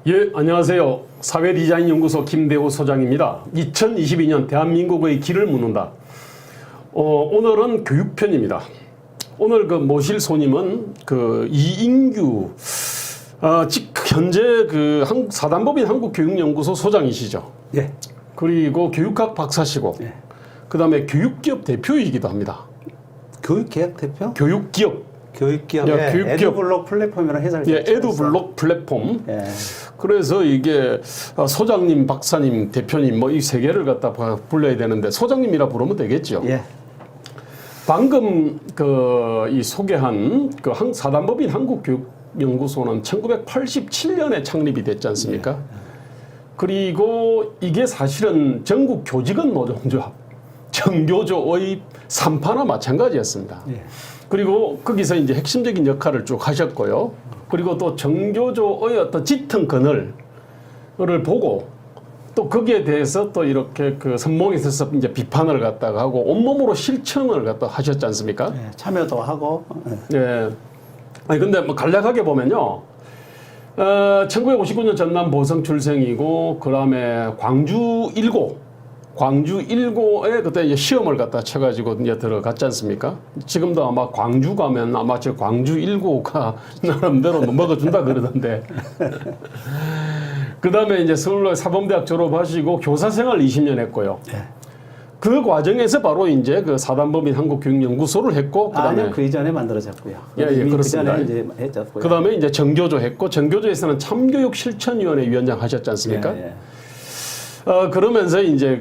예, 안녕하세요. 사회디자인연구소 김대호 소장입니다. 2022년 대한민국의 길을 묻는다. 오늘은 교육편입니다. 오늘 모실 손님은 이인규, 현재 사단법인 한국교육연구소 소장이시죠. 예. 그리고 교육학 박사시고, 예. 그 다음에 교육기업 대표이기도 합니다. 교육계약 대표? 교육기업의 에듀블록 플랫폼이라는 회사를 에듀블록 플랫폼. 예. 그래서 이게 소장님, 박사님, 대표님 이 세 개를 갖다 불러야 되는데 소장님이라 부르면 되겠죠. 예. 방금 이 소개한 사단법인 한국교육연구소는 1987년에 창립이 됐지 않습니까? 예. 그리고 이게 사실은 전국 교직원 노동조합, 정교조의 산파나 마찬가지였습니다. 예. 그리고 거기서 이제 핵심적인 역할을 쭉 하셨고요. 그리고 또 정교조의 어떤 짙은 그늘을 보고 또 거기에 대해서 또 이렇게 선봉에 서서 이제 비판을 갖다가 하고 온몸으로 실천을 갖다 하셨지 않습니까? 예. 참여도 하고. 예. 아니 근데 간략하게 보면요. 1959년 전남 보성 출생이고 그다음에 광주 1고에 그때 이제 시험을 갖다 쳐가지고 이제 들어갔지 않습니까? 지금도 아마 광주 가면 아마 저 광주 1고가 나름대로 먹어준다 그러던데. 그 다음에 이제 서울 사범대학 졸업하시고 교사 생활 20년 했고요. 예. 그 과정에서 바로 이제 사단법인 한국교육연구소를 했고, 아니요, 그 이전에 만들어졌고요. 예, 그렇습니다. 그 이전에 이제 했었고요. 그 다음에 이제 정교조 했고, 정교조에서는 참교육실천위원회 위원장 하셨지 않습니까? 예. 그러면서 이제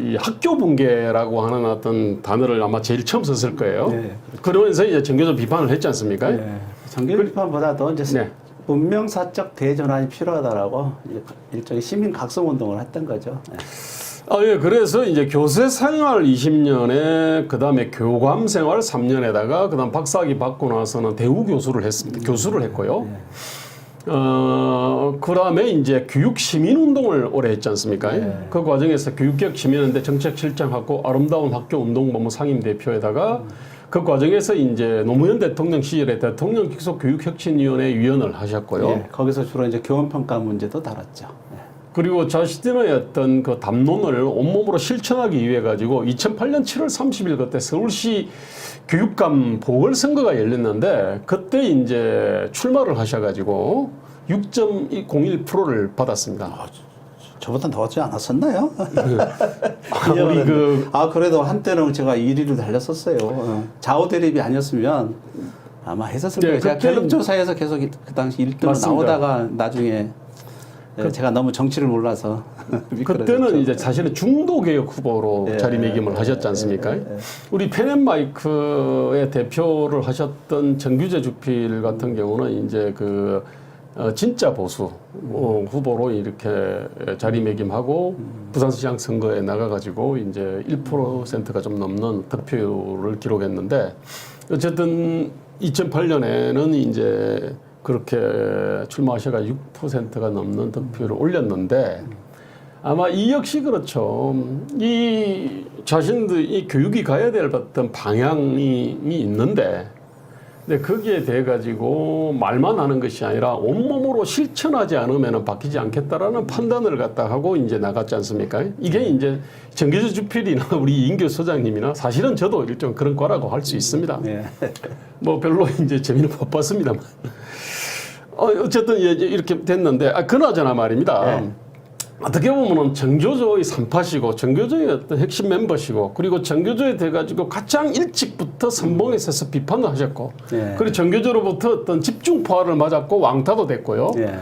이 학교 붕괴라고 하는 어떤 단어를 아마 제일 처음 썼을 거예요. 네. 그러면서 이제 정교조 비판을 했지 않습니까? 예. 정규 비판보다도 이제 네. 문명사적 대전환이 필요하다라고 일종의 시민 각성 운동을 했던 거죠. 예. 예. 그래서 이제 교사 생활 20년에 그 다음에 교감 생활 3년에다가 그 다음 박사학위 받고 나서는 대우 교수를 했습니다. 교수를 했고요. 예. 그 다음에 이제 교육 시민 운동을 오래 했지 않습니까? 네. 그 과정에서 교육개혁 시민연대 정책실장하고 아름다운 학교 운동본부 상임대표에다가 그 과정에서 이제 노무현 대통령 시절에 대통령 기속 교육혁신위원회 위원을 하셨고요. 예. 거기서 주로 이제 교원평가 문제도 다뤘죠. 예. 그리고 자신의 어떤 그 담론을 온몸으로 실천하기 위해 가지고 2008년 7월 30일 그때 서울시 교육감 보궐선거가 열렸는데 그때 이제 출마를 하셔가지고 6.01%를 받았습니다. 저보다 더 하지 않았었나요? 우리 그래도 한때는 제가 1위를 달렸었어요. 좌우 대립이 아니었으면 아마 했었을 거예요. 제가 갤럽 조사에서 계속 그 당시 1등으로 나오다가 나중에 제가 너무 정치를 몰라서 그때는 이제 사실은 중도개혁 후보로 자리매김을 하셨지 않습니까? 우리 펜앤마이크의 대표를 하셨던 정규재 주필 같은 경우는 이제 진짜 보수 후보로 이렇게 자리매김하고 부산시장 선거에 나가가지고 이제 1%가 좀 넘는 득표율을 기록했는데 어쨌든 2008년에는 이제 그렇게 출마하셔가 6%가 넘는 득표율을 올렸는데 아마 이 역시 그렇죠. 이 자신들이 교육이 가야 될 어떤 방향이 있는데 근데 거기에 대해 가지고 말만 하는 것이 아니라 온몸으로 실천하지 않으면 바뀌지 않겠다라는 판단을 갖다 하고 이제 나갔지 않습니까? 이게 이제 정규재 주필이나 우리 이인규 소장님이나 사실은 저도 일종 그런 거라고 할 수 있습니다. 네. 뭐 별로 이제 재미는 못 봤습니다만. 어쨌든 이렇게 됐는데, 그나저나 말입니다. 네. 어떻게 보면은 정교조의 산파시고, 정교조의 어떤 핵심 멤버시고, 그리고 정교조에 돼가지고 가장 일찍부터 선봉에 서서 비판도 하셨고, 네. 그리고 정교조로부터 어떤 집중포화를 맞았고, 왕따도 됐고요. 네.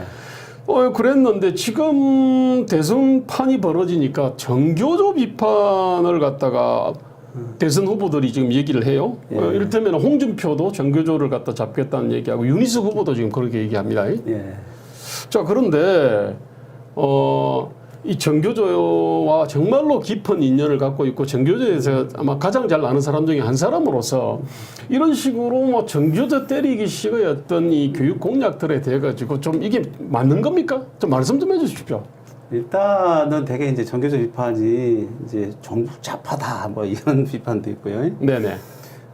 그랬는데 지금 대선판이 벌어지니까 정교조 비판을 갖다가 대선 후보들이 지금 얘기를 해요. 예. 이를테면 홍준표도 정교조를 갖다 잡겠다는 얘기하고 윤희숙 후보도 지금 그렇게 얘기합니다. 예. 자, 그런데 이 정교조와 정말로 깊은 인연을 갖고 있고 정교조에서 아마 가장 잘 아는 사람 중에 한 사람으로서 이런 식으로 뭐 정교조 때리기식의 어떤 이 교육 공약들에 대해 가지고 좀 이게 맞는 겁니까? 좀 말씀 좀 해주십시오. 일단은 되게 이제 정교조 비판이 이제 정부 좌파다 뭐 이런 비판도 있고요. 네네.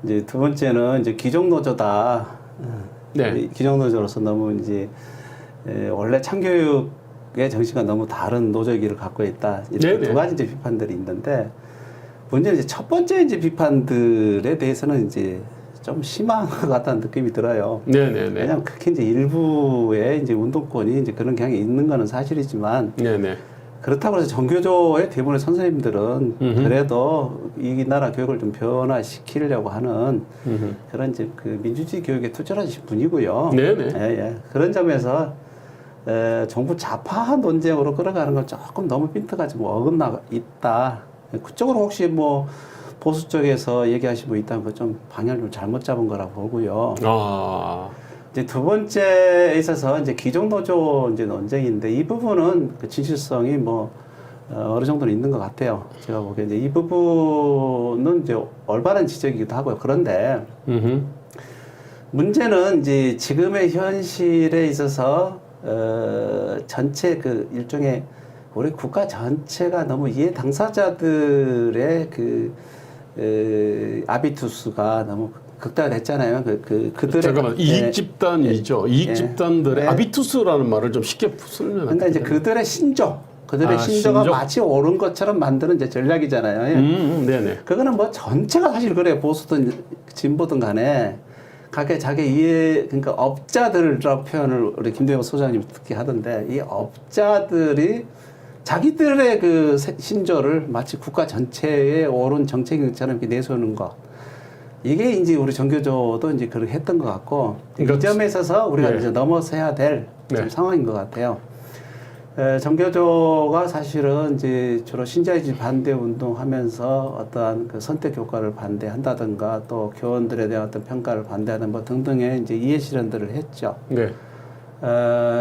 이제 두 번째는 이제 기종노조다. 네. 기종노조로서 너무 이제 원래 참교육의 정신과 너무 다른 노조기를 갖고 있다. 이렇게 네네. 두 가지 이제 비판들이 있는데 문제는 이제 첫 번째 이제 비판들에 대해서는 이제 좀 심한 것 같다는 느낌이 들어요. 네네네. 왜냐하면 그게 이제 일부의 이제 운동권이 이제 그런 경향이 있는 거는 사실이지만 네네. 그렇다고 해서 정교조의 대부분의 선생님들은 음흠. 그래도 이 나라 교육을 좀 변화시키려고 하는 음흠. 그런 이제 그 민주주의 교육에 투철하신 분이고요. 네네. 예, 예. 그런 점에서 정부 좌파 논쟁으로 끌어가는 건 조금 너무 핀트가 좀 어긋나 있다. 그쪽으로 혹시 뭐 보수 쪽에서 얘기하신 분 있다면 그 좀 방향을 좀 잘못 잡은 거라고 보고요. 아. 이제 두 번째에 있어서 이제 기존노조 이제 논쟁인데 이 부분은 그 진실성이 뭐 어느 정도는 있는 것 같아요. 제가 보기에 이제 이 부분은 이제 올바른 지적이기도 하고요. 그런데 음흠. 문제는 이제 지금의 현실에 있어서 전체 그 일종의 우리 국가 전체가 너무 이해 당사자들의 아비투스가 너무 극단화됐잖아요. 그들의 잠깐만 이익 집단이죠. 이익 집단들의 아비투스라는 말을 좀 쉽게 설명해. 그러니까 이제 그들의 신조, 그들의 신조가 신조? 마치 옳은 것처럼 만드는 이제 전략이잖아요. 네네. 그거는 뭐 전체가 사실 그래요. 보수든 진보든 간에 각각 자기 이해, 그러니까 업자들이라고 표현을 우리 김대호 소장님이 특히 하던데 이 업자들이 자기들의 그 신조를 마치 국가 전체의 옳은 정책처럼 이렇게 내세우는 거. 이게 이제 우리 정교조도 이제 그렇게 했던 것 같고, 그러니까 이 점에 있어서 우리가 네. 이제 넘어서야 될 네. 상황인 것 같아요. 정교조가 사실은 이제 주로 신자유주의 반대 운동하면서 어떠한 그 선택 교과를 반대한다든가 또 교원들에 대한 어떤 평가를 반대하는 뭐 등등의 이제 이해 실현들을 했죠. 네.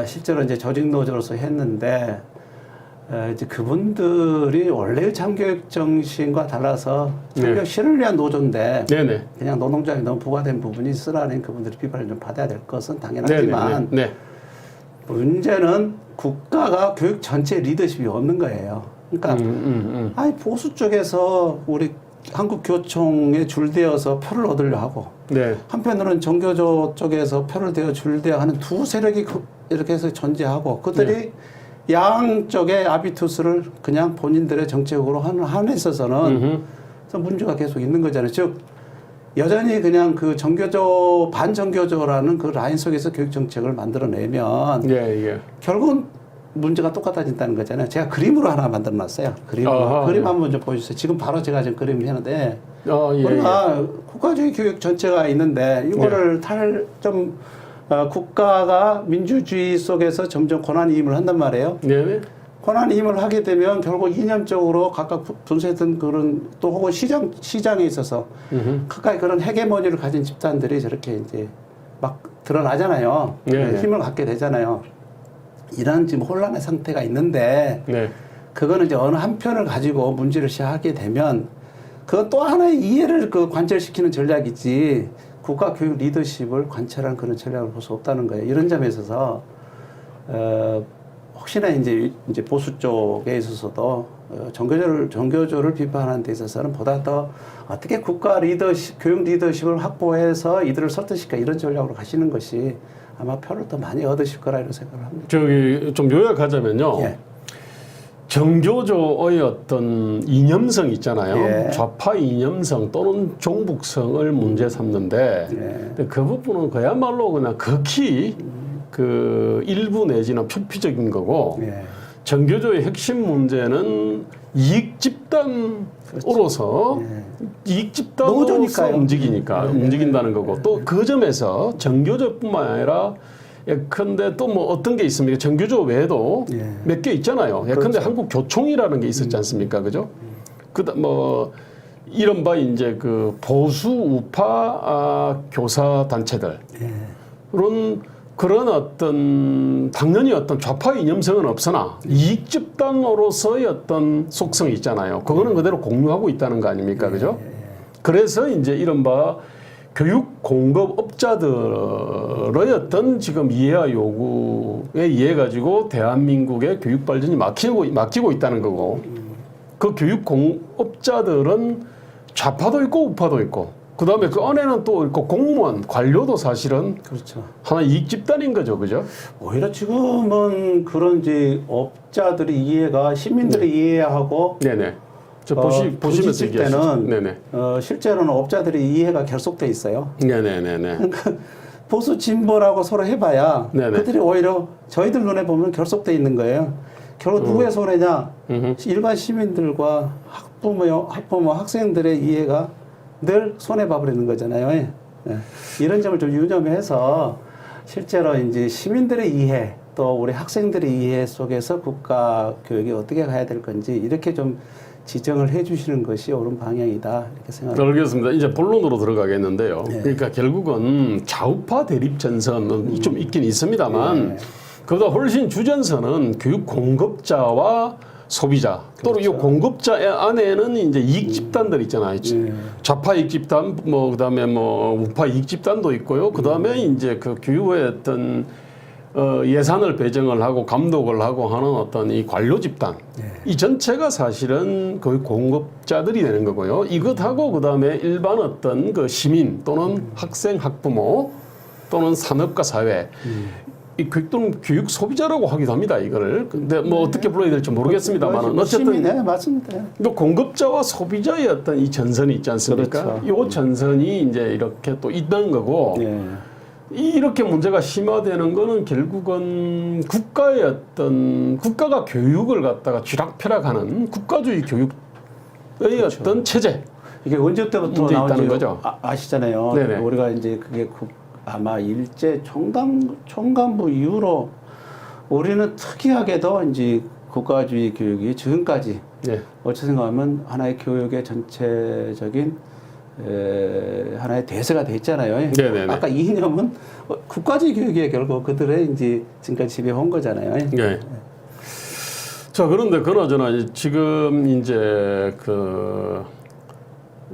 실제로 이제 조직 노조로서 했는데, 이제 그분들이 원래의 참교육 정신과 달라서 참교육 실현을 위한 노조인데 네네. 그냥 노동조합이 너무 부과된 부분이 있으라는 그분들이 비판을 좀 받아야 될 것은 당연하지만 네. 문제는 국가가 교육 전체 리더십이 없는 거예요. 그러니까 아니 보수 쪽에서 우리 한국교총에 줄대어서 표를 얻으려 하고 네. 한편으로는 정교조 쪽에서 표를 대어 줄대어 하는 두 세력이 이렇게 해서 존재하고 그들이 양쪽의 아비투스를 그냥 본인들의 정책으로 하는 한에 있어서는 문제가 계속 있는 거잖아요. 즉 여전히 그냥 그 정교조 반정교조라는 그 라인 속에서 교육 정책을 만들어내면 예. 결국은 문제가 똑같아진다는 거잖아요. 제가 그림으로 하나 만들어놨어요. 그림으로. 그림 한번 좀 보여주세요. 지금 바로 제가 지금 그림을 했는데 우리가 국가주의 교육 전체가 있는데 이거를 국가가 민주주의 속에서 점점 권한이임을 한단 말이에요. 네. 권한이임을 하게 되면 결국 이념적으로 각각 분수했던 그런 또 혹은 시장에 있어서 각각 그런 헤게모니를 가진 집단들이 저렇게 이제 막 드러나잖아요. 힘을 갖게 되잖아요. 이런 지금 혼란의 상태가 있는데 그거는 이제 어느 한 편을 가지고 문제를 시작하게 되면 그건 또 하나의 이해를 관철시키는 전략이지 국가 교육 리더십을 관찰하는 그런 전략을 볼 수 없다는 거예요. 이런 점에 있어서 혹시나 이제 보수 쪽에 있어서도 정교조를 비판하는 데 있어서는 보다 더 어떻게 국가 리더십, 교육 리더십을 확보해서 이들을 설득시켜 이런 전략으로 가시는 것이 아마 표를 더 많이 얻으실 거라 이런 생각을 합니다. 저기 좀 요약하자면요. 예. 정교조의 어떤 이념성 있잖아요. 예. 좌파 이념성 또는 종북성을 문제 삼는데 예. 그 부분은 그야말로 그냥 극히 그 일부 내지는 표피적인 거고 예. 정교조의 핵심 문제는 이익 집단으로서 이익 집단으로서 노조니까요. 움직인다는 거고 또 그 점에서 정교조뿐만 아니라 예컨대 또 뭐 어떤 게 있습니까? 정교조 외에도 몇 개 있잖아요. 예컨대 한국교총이라는 게 있었지 않습니까? 그죠? 그다음 뭐 이른바 이제 그 보수 우파 교사 단체들 그런 어떤 당연히 어떤 좌파 이념성은 없으나 이익 집단으로서의 어떤 속성이 있잖아요. 그거는 그대로 공유하고 있다는 거 아닙니까? 그죠? 그래서 이제 이른바 교육 공급 업자들의 어떤 지금 이해와 요구에 의해 가지고 대한민국의 교육 발전이 막히고 있다는 거고 그 교육 공업자들은 좌파도 있고 우파도 있고 그다음에 그 안에는 또 있고 공무원, 관료도 사실은 그렇죠. 하나 이익 집단인 거죠, 그죠? 오히려 지금은 그런 이제 업자들이 이해가 시민들이 이해하고 네네. 저 보시면서 부딪힐 얘기하시죠. 때는 네네. 실제로는 업자들이 이해가 결속돼 있어요. 네네네네. 그러니까 보수 진보라고 서로 해봐야 네네. 그들이 오히려 저희들 눈에 보면 결속돼 있는 거예요. 결국 누구의 손해냐? 일반 시민들과 학부모, 학생들의 이해가 늘 손해 봐버리는 거잖아요. 예. 이런 점을 좀 유념해서 실제로 이제 시민들의 이해 또 우리 학생들의 이해 속에서 국가 교육이 어떻게 가야 될 건지 이렇게 좀 지정을 해주시는 것이 옳은 방향이다 이렇게 생각합니다. 알겠습니다. 이제 본론으로 들어가겠는데요. 네. 그러니까 결국은 좌우파 대립 전선은 좀 있긴 있습니다만 그보다 훨씬 주전선은 교육 공급자와 소비자 또는 이 공급자 안에는 이제 이익 집단들 있잖아요. 좌파 이익 집단, 뭐 그다음에 뭐 우파 이익 집단도 있고요. 그다음에 이제 그 교육의 어떤 예산을 배정을 하고 감독을 하고 하는 어떤 이 관료 집단 이 전체가 사실은 거의 공급자들이 되는 거고요. 이것하고 그다음에 일반 어떤 그 시민 또는 학생, 학부모 또는 산업과 사회 이 또는 교육 소비자라고 하기도 합니다. 이거를 근데 뭐 어떻게 불러야 될지 모르겠습니다만 어쨌든 네, 맞습니다. 또 공급자와 소비자의 어떤 이 전선이 있지 않습니까? 그렇죠. 이 전선이 이제 이렇게 또 있는 거고. 이렇게 문제가 심화되는 거는 결국은 국가의 어떤 국가가 교육을 갖다가 쥐락펴락하는 국가주의 교육의 어떤 체제 이게 언제 때부터 문제 있다는 나온지 거죠. 아시잖아요. 네네. 우리가 이제 그게 아마 일제 총간부 이후로 우리는 특이하게도 이제 국가주의 교육이 지금까지 어찌 생각하면 하나의 교육의 전체적인 하나의 대세가 됐잖아요. 네네네. 아까 이 이념은 국가주의 교육에 결국 그들의 이제 지금까지 지배한 거잖아요. 네. 자, 그런데 그나저나 지금 이제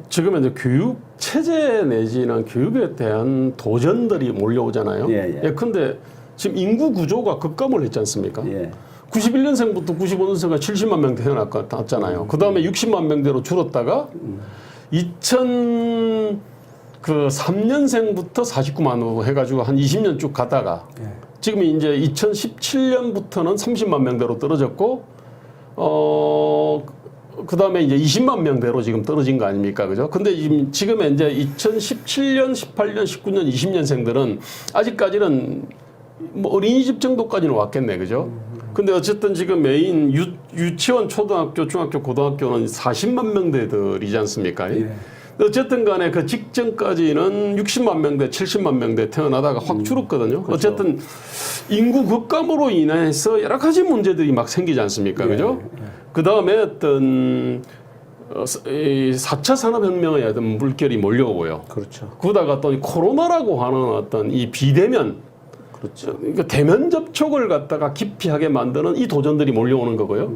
지금 이제 교육 체제 내지는 교육에 대한 도전들이 몰려오잖아요. 근데 지금 인구 구조가 급감을 했지 않습니까? 91년생부터 95년생가 70만 명 태어났잖아요. 그 다음에 60만 명대로 줄었다가 2003년생부터 49만으로 해가지고 한 20년 쭉 가다가 지금 이제 2017년부터는 30만 명대로 떨어졌고 그 다음에 이제 20만 명대로 지금 떨어진 거 아닙니까? 그죠? 근데 지금 이제 2017년, 18년, 19년, 20년생들은 아직까지는 뭐 어린이집 정도까지는 왔겠네. 그죠? 근데 어쨌든 지금 메인 유치원, 초등학교, 중학교, 고등학교는 40만 명대들이지 않습니까? 어쨌든 간에 그 직전까지는 60만 명대, 70만 명대 태어나다가 확 줄었거든요. 그렇죠. 어쨌든 인구 급감으로 인해서 여러 가지 문제들이 막 생기지 않습니까? 그죠? 그 다음에 어떤 4차 산업혁명의 어떤 물결이 몰려오고요. 그렇죠. 그러다가 또 코로나라고 하는 어떤 이 비대면 그러니까 대면 접촉을 갖다가 기피하게 만드는 이 도전들이 몰려오는 거고요.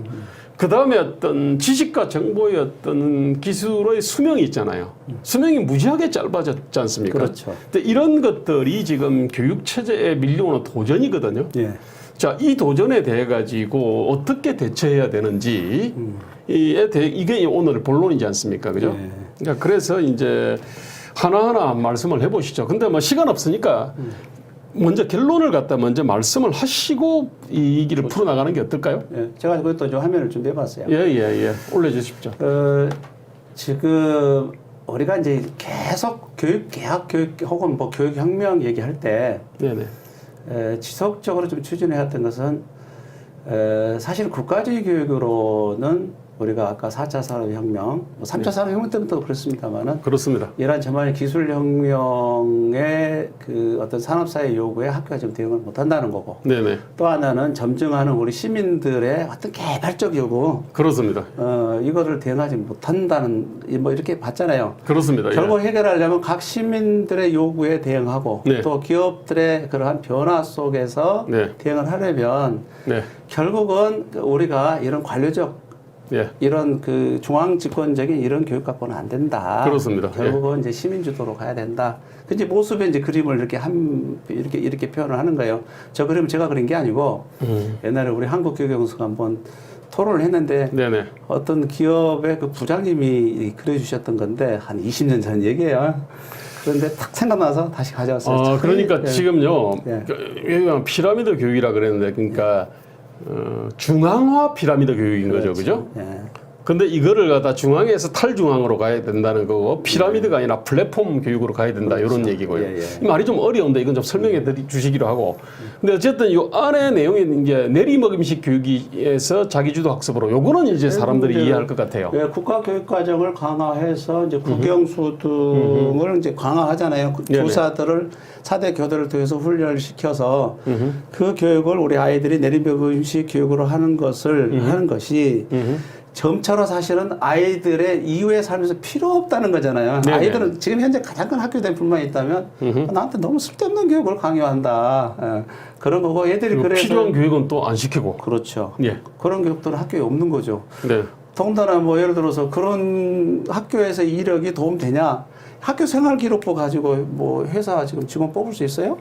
그 다음에 어떤 지식과 정보의 어떤 기술의 수명이 있잖아요. 수명이 무지하게 짧아졌지 않습니까? 그렇죠. 근데 이런 것들이 지금 교육 체제에 밀려오는 도전이거든요. 자, 이 도전에 대해 가지고 어떻게 대처해야 되는지 이게 오늘 본론이지 않습니까? 그죠? 그러니까 그래서 이제 하나하나 말씀을 해보시죠. 근데 뭐 시간 없으니까 먼저 결론을 갖다 먼저 말씀을 하시고 이 얘기를 풀어나가는 게 어떨까요? 제가 그것도 좀 화면을 준비해봤어요. 올려주십시오. 지금 우리가 이제 계속 개학 교육 혹은 뭐 교육혁명 얘기할 때 지속적으로 좀 추진해왔던 것은 사실 국가주의 교육으로는 우리가 아까 4차 산업혁명, 3차 산업혁명 때부터 그렇습니다만은 그렇습니다. 이러한 저만의 기술혁명의 그 어떤 산업사회 요구에 학교가 좀 대응을 못한다는 거고 또 하나는 점증하는 우리 시민들의 어떤 개발적 요구 그렇습니다. 이거를 대응하지 못한다는 뭐 이렇게 봤잖아요. 그렇습니다. 결국 해결하려면 각 시민들의 요구에 대응하고 또 기업들의 그러한 변화 속에서 대응을 하려면 결국은 우리가 이런 관료적 이런 그 중앙 집권적인 이런 교육 갖고는 안 된다. 그렇습니다. 결국은 이제 시민 주도로 가야 된다. 그 이제 모습의 이제 그림을 이렇게 표현을 하는 거예요. 저 그림 제가 그린 게 아니고 옛날에 우리 한국교육연수가 한번 토론을 했는데 네네. 어떤 기업의 그 부장님이 그려주셨던 건데 한 20년 전 얘기예요. 그런데 딱 생각나서 다시 가져왔어요. 그러니까 예. 지금요, 예. 여기가 피라미드 교육이라 그랬는데, 그러니까 중앙화 피라미드 교육인 거죠, 그죠? 예. 근데 이거를 갖다 중앙에서 탈중앙으로 가야 된다는 거고 피라미드가 아니라 플랫폼 교육으로 가야 된다 이런 얘기고요. 예, 예. 이 말이 좀 어려운데 이건 좀 설명해 주시기로 하고. 근데 어쨌든 이 안에 내용이 이제 내리먹음식 교육에서 자기주도 학습으로 요거는 이제 사람들이 이해할 것 같아요. 예, 국가 교육 과정을 강화해서 이제 국영수 등을 이제 강화하잖아요. 네네. 교사들을 4대 교대를 통해서 훈련을 시켜서 그 교육을 우리 아이들이 내리먹음식 교육으로 하는 것이 점차로 사실은 아이들의 이후의 삶에서 필요 없다는 거잖아요. 네네. 아이들은 지금 현재 가장 큰 학교에 불만이 있다면 나한테 너무 쓸데없는 교육을 강요한다. 예, 그런 거고 애들이 그래서 필요한 교육은 또 안 시키고. 그렇죠. 예. 그런 교육들은 학교에 없는 거죠. 네. 더군다나 뭐 예를 들어서 그런 학교에서 이력이 도움되냐? 학교 생활기록부 가지고 뭐 회사 지금 직원 뽑을 수 있어요?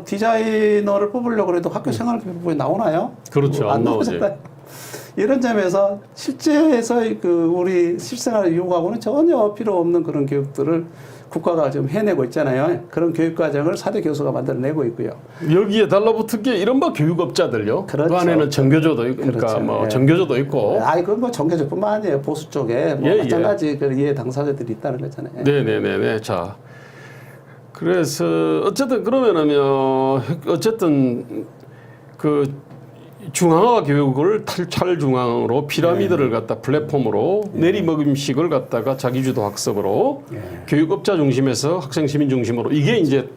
디자이너를 뽑으려고 해도 학교 생활기록부에 나오나요? 그렇죠. 안 나오지. 나오잖아요. 이런 점에서 실제에서 우리 실생활을 이용하고는 전혀 필요 없는 그런 교육들을 국가가 지금 해내고 있잖아요. 그런 교육 과정을 4대 교수가 만들어내고 있고요. 여기에 달라붙은 게 이른바 교육업자들요. 그렇죠. 그 안에는 정교조도 있고, 그러니까 그렇죠. 뭐 예. 정교조도 있고. 그건 뭐 정교조뿐만 아니에요. 보수 쪽에 뭐 예, 마찬가지 그 이해 당사자들이 있다는 거잖아요. 네네네네. 자, 그래서 어쨌든 그러면은 어쨌든 그 중앙화 교육을 탈중앙으로 피라미드를 갖다 플랫폼으로 내리먹음식을 갖다가 자기주도 학습으로 교육업자 중심에서 학생 시민 중심으로 이게 이제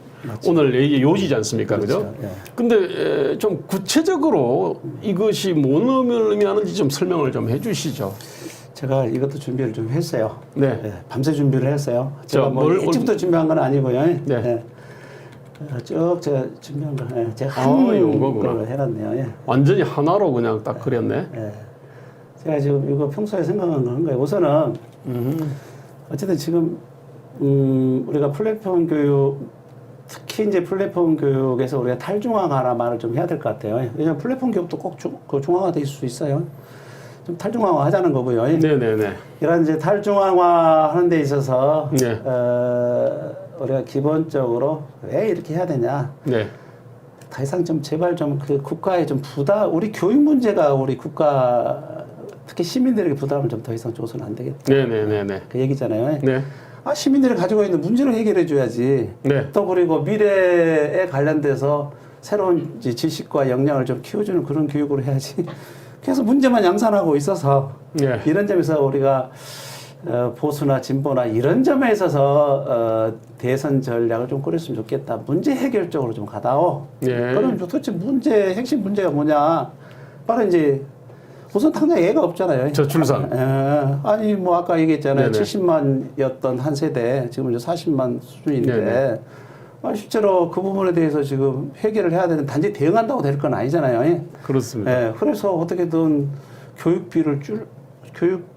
오늘 얘기 요지지 않습니까, 그죠? 예. 근데 좀 구체적으로 이것이 뭔 의미를 하는지 좀 설명을 좀 해주시죠. 제가 이것도 준비를 좀 했어요. 네. 밤새 준비를 했어요. 제가 뭐 일찍부터 준비한 건 아니고요. 네. 쭉 제가 준비한 거, 제가 요거구나. 걸로 해놨네요. 예. 완전히 하나로 그냥 딱 그렸네. 예. 제가 지금 이거 평소에 생각한 건 거예요. 우선은 어쨌든 지금 우리가 플랫폼 교육, 특히 이제 플랫폼 교육에서 우리가 탈중앙화라 말을 좀 해야 될 것 같아요. 왜냐하면 플랫폼 교육도 꼭 중앙화돼 있을 수 있어요. 좀 탈중앙화 하자는 거고요. 네네네. 이런 이제 탈중앙화 하는 데 있어서 네. 우리가 기본적으로 왜 이렇게 해야 되냐. 네. 더 이상 좀 제발 좀 그 국가의 좀 우리 교육 문제가 우리 국가 특히 시민들에게 부담을 좀 더 이상 줘서는 안 되겠다. 네네네네. 그 얘기잖아요. 네. 시민들이 가지고 있는 문제를 해결해 줘야지. 네. 또 그리고 미래에 관련돼서 새로운 이제 지식과 역량을 좀 키워주는 그런 교육을 해야지. 그래서 문제만 양산하고 있어서 네. 이런 점에서 우리가 보수나 진보나 이런 점에 있어서 대선 전략을 좀 꾸렸으면 좋겠다. 문제 해결적으로 좀 가다오. 예. 그럼 도대체 핵심 문제가 뭐냐? 바로 이제 우선 당장 애가 없잖아요. 저출산. 아니 뭐 아까 얘기했잖아요. 네네. 70만이었던 한 세대 지금 이제 40만 수준인데 네네. 실제로 그 부분에 대해서 지금 해결을 해야 되는 단지 대응한다고 될 건 아니잖아요. 그렇습니다. 그래서 어떻게든 교육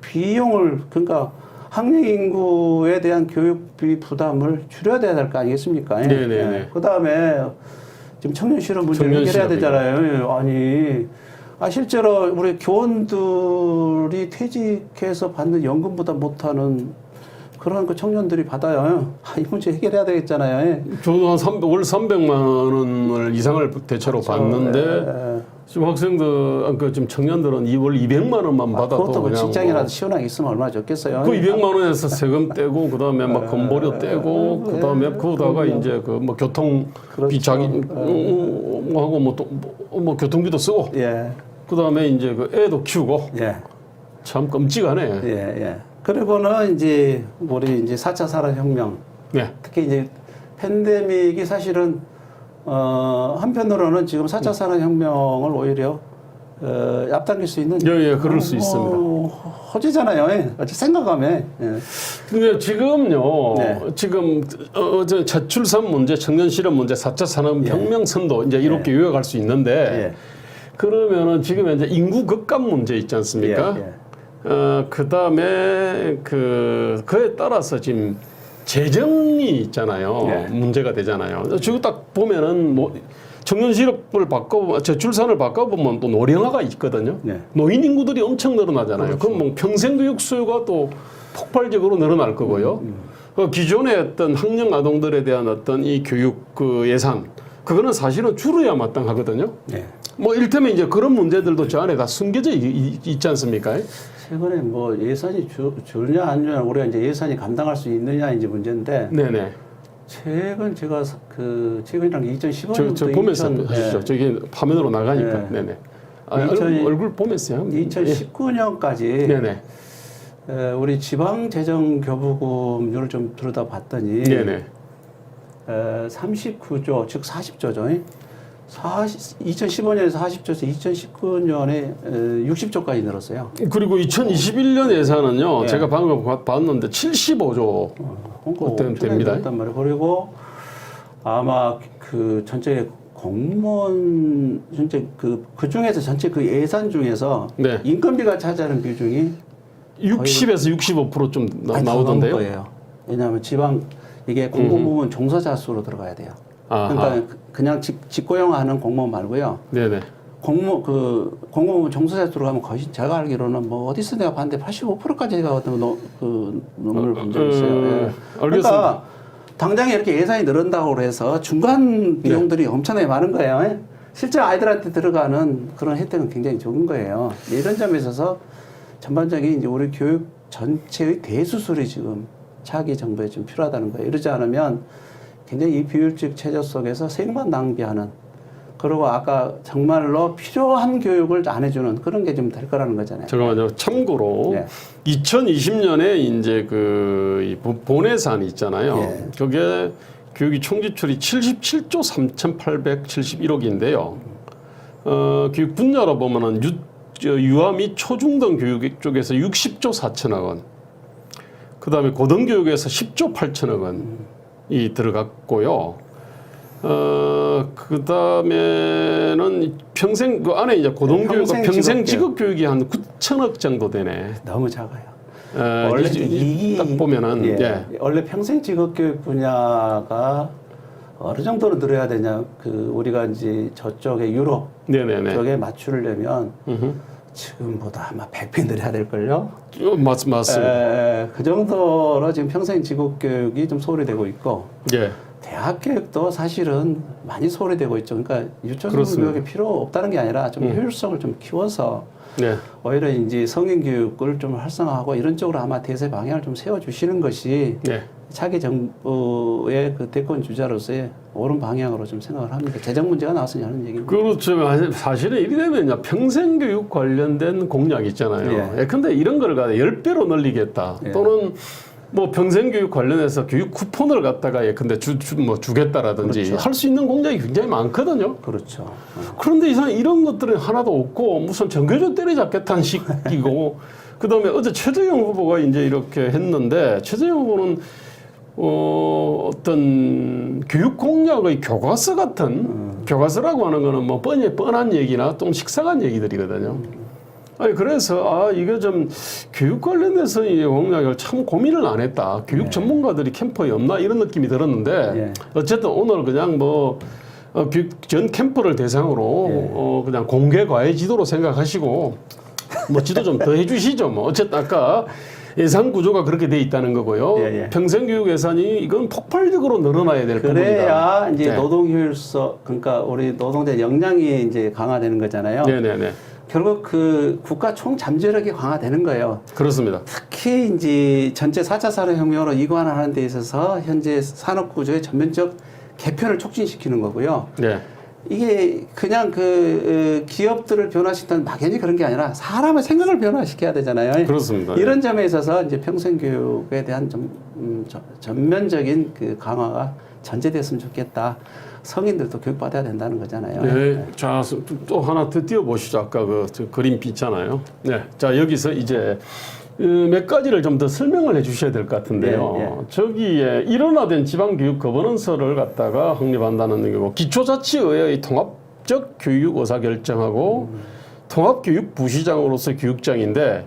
비용을 그러니까 학령 인구에 대한 교육비 부담을 줄여야 될 거 아니겠습니까? 네네네. 그 다음에 지금 청년 실업 문제를 청년 해결해야 실업이요. 되잖아요. 실제로 우리 교원들이 퇴직해서 받는 연금보다 못하는 그런 그 청년들이 받아요. 이 문제 해결해야 되겠잖아요. 저도 한 월 300만 원을 이상을 대체로 받는데 지금 학생들, 지금 청년들은 2월 200만 원만 받아도 그것도 뭐 그냥 직장이라도 시원하게 있으면 얼마나 좋겠어요. 그 200만 원에서 세금 떼고 그다음에 막 건보료 떼고 그다음에 그거다가 이제 그 뭐 교통비 그렇죠. 자기 뭐 하고 뭐 교통비도 쓰고 예. 그다음에 이제 그 애도 키우고 예. 참 끔찍하네. 예. 그리고는 이제 우리 이제 4차 산업혁명 네. 특히 이제 팬데믹이 사실은 한편으로는 지금 4차 산업혁명을 오히려 앞당길 수 있는 예, 그럴 수 있습니다. 호재잖아요. 어찌 생각하면. 근데 지금요, 네. 지금 저출산 문제, 청년 실업 문제, 4차 산업혁명 선도 이제 이렇게 요약할 수 있는데 그러면은 지금 이제 인구 급감 문제 있지 않습니까? 그 다음에 그에 따라서 지금 재정이 있잖아요. 문제가 되잖아요. 지금 딱 보면은 뭐 청년 실업을 바꿔보면 저출산을 바꿔보면 또 노령화가 있거든요. 네. 노인 인구들이 엄청 늘어나잖아요. 그렇죠. 그럼 뭐 평생 교육 수요가 또 폭발적으로 늘어날 거고요. 그 기존의 어떤 학령 아동들에 대한 어떤 이 교육 그 예산 그거는 사실은 줄여야 마땅하거든요. 네. 뭐 일테면 이제 그런 문제들도 저 안에 다 숨겨져 있지 않습니까? 최근에 뭐 예산이 줄냐 안 줄냐 우리가 이제 예산이 감당할 수 있느냐 이제 문제인데 네네. 최근 제가 최근이랑 2015년부터 저 보면서 하시죠. 저기 화면으로 나가니까. 네네. 아, 얼굴 보면서요. 2019년까지 네네. 우리 지방재정교부금률을 좀 들여다봤더니 네네. 39조 즉 40조죠. 2015년에서 40조에서 2019년에 60조까지 늘었어요. 그리고 2021년 예산은요. 네. 제가 방금 봤는데 75조 됩니다. 늘었단 말이에요. 그리고 아마 그 전체 공무원 전체 그 중에서 전체 그 예산 중에서 네. 인건비가 차지하는 비중이 60에서 65%좀 나오던데요. 거예요. 왜냐하면 지방 이게 공공부문 종사자 수로 들어가야 돼요. 아하. 그러니까 그냥 직고용하는 공무원 말고요. 네네. 공무원 종사자 수로 가면 거의 제가 알기로는 뭐 어디서 내가 봤는데 85%까지가 어떤 그 논문을 본 적이 있어요. 예. 그러니까 당장에 이렇게 예산이 늘은다고 해서 중간 비용들이 엄청나게 많은 거예요. 예? 실제 아이들한테 들어가는 그런 혜택은 굉장히 적은 거예요. 이런 점에 있어서 전반적인 이제 우리 교육 전체의 대수술이 지금 차기 정부에 좀 필요하다는 거예요. 이러지 않으면 굉장히 이 비효율적 체제 속에서 세금만 낭비하는 그리고 아까 정말로 필요한 교육을 안 해주는 그런 게 좀 될 거라는 거잖아요. 잠깐만요. 참고로 네. 2020년에 이제 그 본예산이 있잖아요. 네. 그게 교육이 총지출이 77조 3,871억인데요. 교육 분야로 보면은 유아 및 초중등 교육 쪽에서 60조 4천억 원. 그다음에 고등교육에서 10조 8천억 원이 들어갔고요. 그다음에는 평생 그 안에 이제 고등교육과 평생 직업교육이 한 9천억 정도 되네. 너무 작아요. 원래 딱 보면은 예. 원래 평생 직업교육 분야가 어느 정도로 늘어야 되냐? 그 우리가 이제 저쪽에 유럽 네네네. 쪽에 맞추려면 지금보다 아마 100배 늘어야 될 걸요. 맞습니다. 그 정도로 지금 평생 직업교육이 좀 소홀히 되고 있고. 예. 대학 교육도 사실은 많이 소홀히 되고 있죠. 그러니까 유초등 교육이 필요 없다는 게 아니라 좀 효율성을 좀 키워서 네. 오히려 이제 성인 교육을 좀 활성화하고 이런 쪽으로 아마 대세 방향을 좀 세워주시는 것이 네. 차기 정부의 그 대권 주자로서의 옳은 방향으로 좀 생각을 합니다. 재정 문제가 나왔으니 하는 얘기입니다. 그렇죠. 사실은 이래 되면요. 평생교육 관련된 공약 있잖아요. 예. 근데 이런 걸 갖다 10배로 늘리겠다. 예. 또는 뭐 평생교육 관련해서 교육 쿠폰을 갖다가 근데 주겠다라든지 그렇죠. 할 수 있는 공약이 굉장히 많거든요. 그렇죠. 그런데 이런 것들은 하나도 없고 무슨 정교조 때려잡겠다는 식이고 그다음에 어제 최재형 후보가 이제 이렇게 했는데 최재형 후보는 어떤 교육 공약의 교과서 같은 교과서라고 하는 거는 뭐 뻔한 얘기나 또 식상한 얘기들이거든요. 아니 그래서 이거 좀 교육 관련해서 이 공약을 참 고민을 안 했다. 교육 전문가들이 캠프에 없나 이런 느낌이 들었는데 어쨌든 오늘 그냥 뭐 전 캠프를 대상으로 그냥 공개 과외 지도로 생각하시고 뭐 지도 좀 더 해주시죠. 뭐 어쨌든 아까 예산 구조가 그렇게 돼 있다는 거고요. 평생교육 예산이 이건 폭발적으로 늘어나야 될 부분이다. 그래야 이제 노동 효율성 그러니까 우리 노동자 역량이 이제 강화되는 거잖아요. 네네네. 결국 그 국가 총 잠재력이 강화되는 거예요. 그렇습니다. 특히 이제 전체 4차 산업혁명으로 이관하는 데 있어서 현재 산업 구조의 전면적 개편을 촉진시키는 거고요. 네. 이게 그냥 그 기업들을 변화시키는 막연히 그런 게 아니라 사람의 생각을 변화시켜야 되잖아요. 그렇습니다. 이런 점에 있어서 이제 평생교육에 대한 좀 전면적인 그 강화가 전제됐으면 좋겠다. 성인들도 교육받아야 된다는 거잖아요. 네. 자, 또 하나 더 띄워보시죠. 아까 저 그림 있잖아요. 네. 자, 여기서 이제 몇 가지를 좀 더 설명을 해 주셔야 될 것 같은데요. 저기에 일원화된 지방교육 거버넌스를 갖다가 확립한다는 거고 기초자치의회의 통합적 교육 의사결정하고 통합교육부시장으로서 교육장인데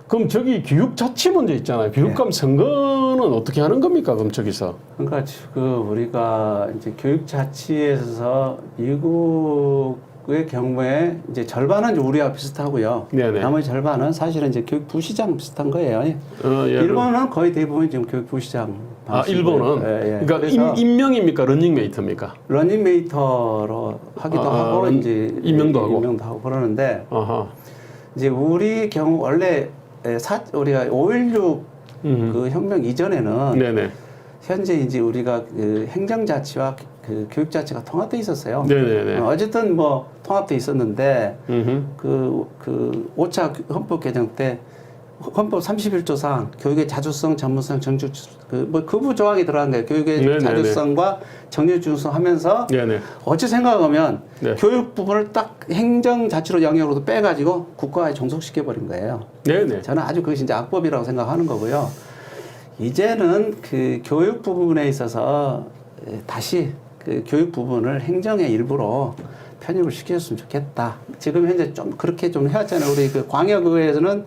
그럼 저기 교육자치 문제 있잖아요. 교육감 선거는 어떻게 하는 겁니까? 그럼 저기서. 그러니까 지금 우리가 이제 교육자치에서 미국의 경우에 이제 절반은 이제 우리와 비슷하고요. 네네. 나머지 절반은 사실은 이제 교육부 시장 비슷한 거예요. 예, 일본은 거의 대부분 지금 교육부 시장. 아, 일본은? 그러니까 그래서 임명입니까? 러닝메이터입니까? 러닝메이터로 하기도 하고 이제 임명도 하고 그러는데 아하. 이제 우리 경우 원래 우리가 5.16 그 혁명 이전에는 네네. 현재 이제 우리가 그 행정자치와 그 교육자치가 통합돼 있었어요. 네네네. 어쨌든 뭐 통합돼 있었는데 음흠. 그 5차 헌법 개정 때 헌법 31조상 교육의 자주성, 전문성, 정규 그 조항이 들어간 거예요. 교육의 네네네. 자주성과 정규 중성 하면서 네네. 어찌 생각하면 네. 교육 부분을 딱 행정자치로 영역으로 빼가지고 국가에 종속시켜 버린 거예요. 네네. 저는 아주 그것이 이제 악법이라고 생각하는 거고요. 이제는 그 교육 부분에 있어서 다시 그 교육 부분을 행정의 일부로 편입을 시켰으면 좋겠다. 지금 현재 좀 그렇게 좀 해왔잖아요. 우리 그 광역의회에서는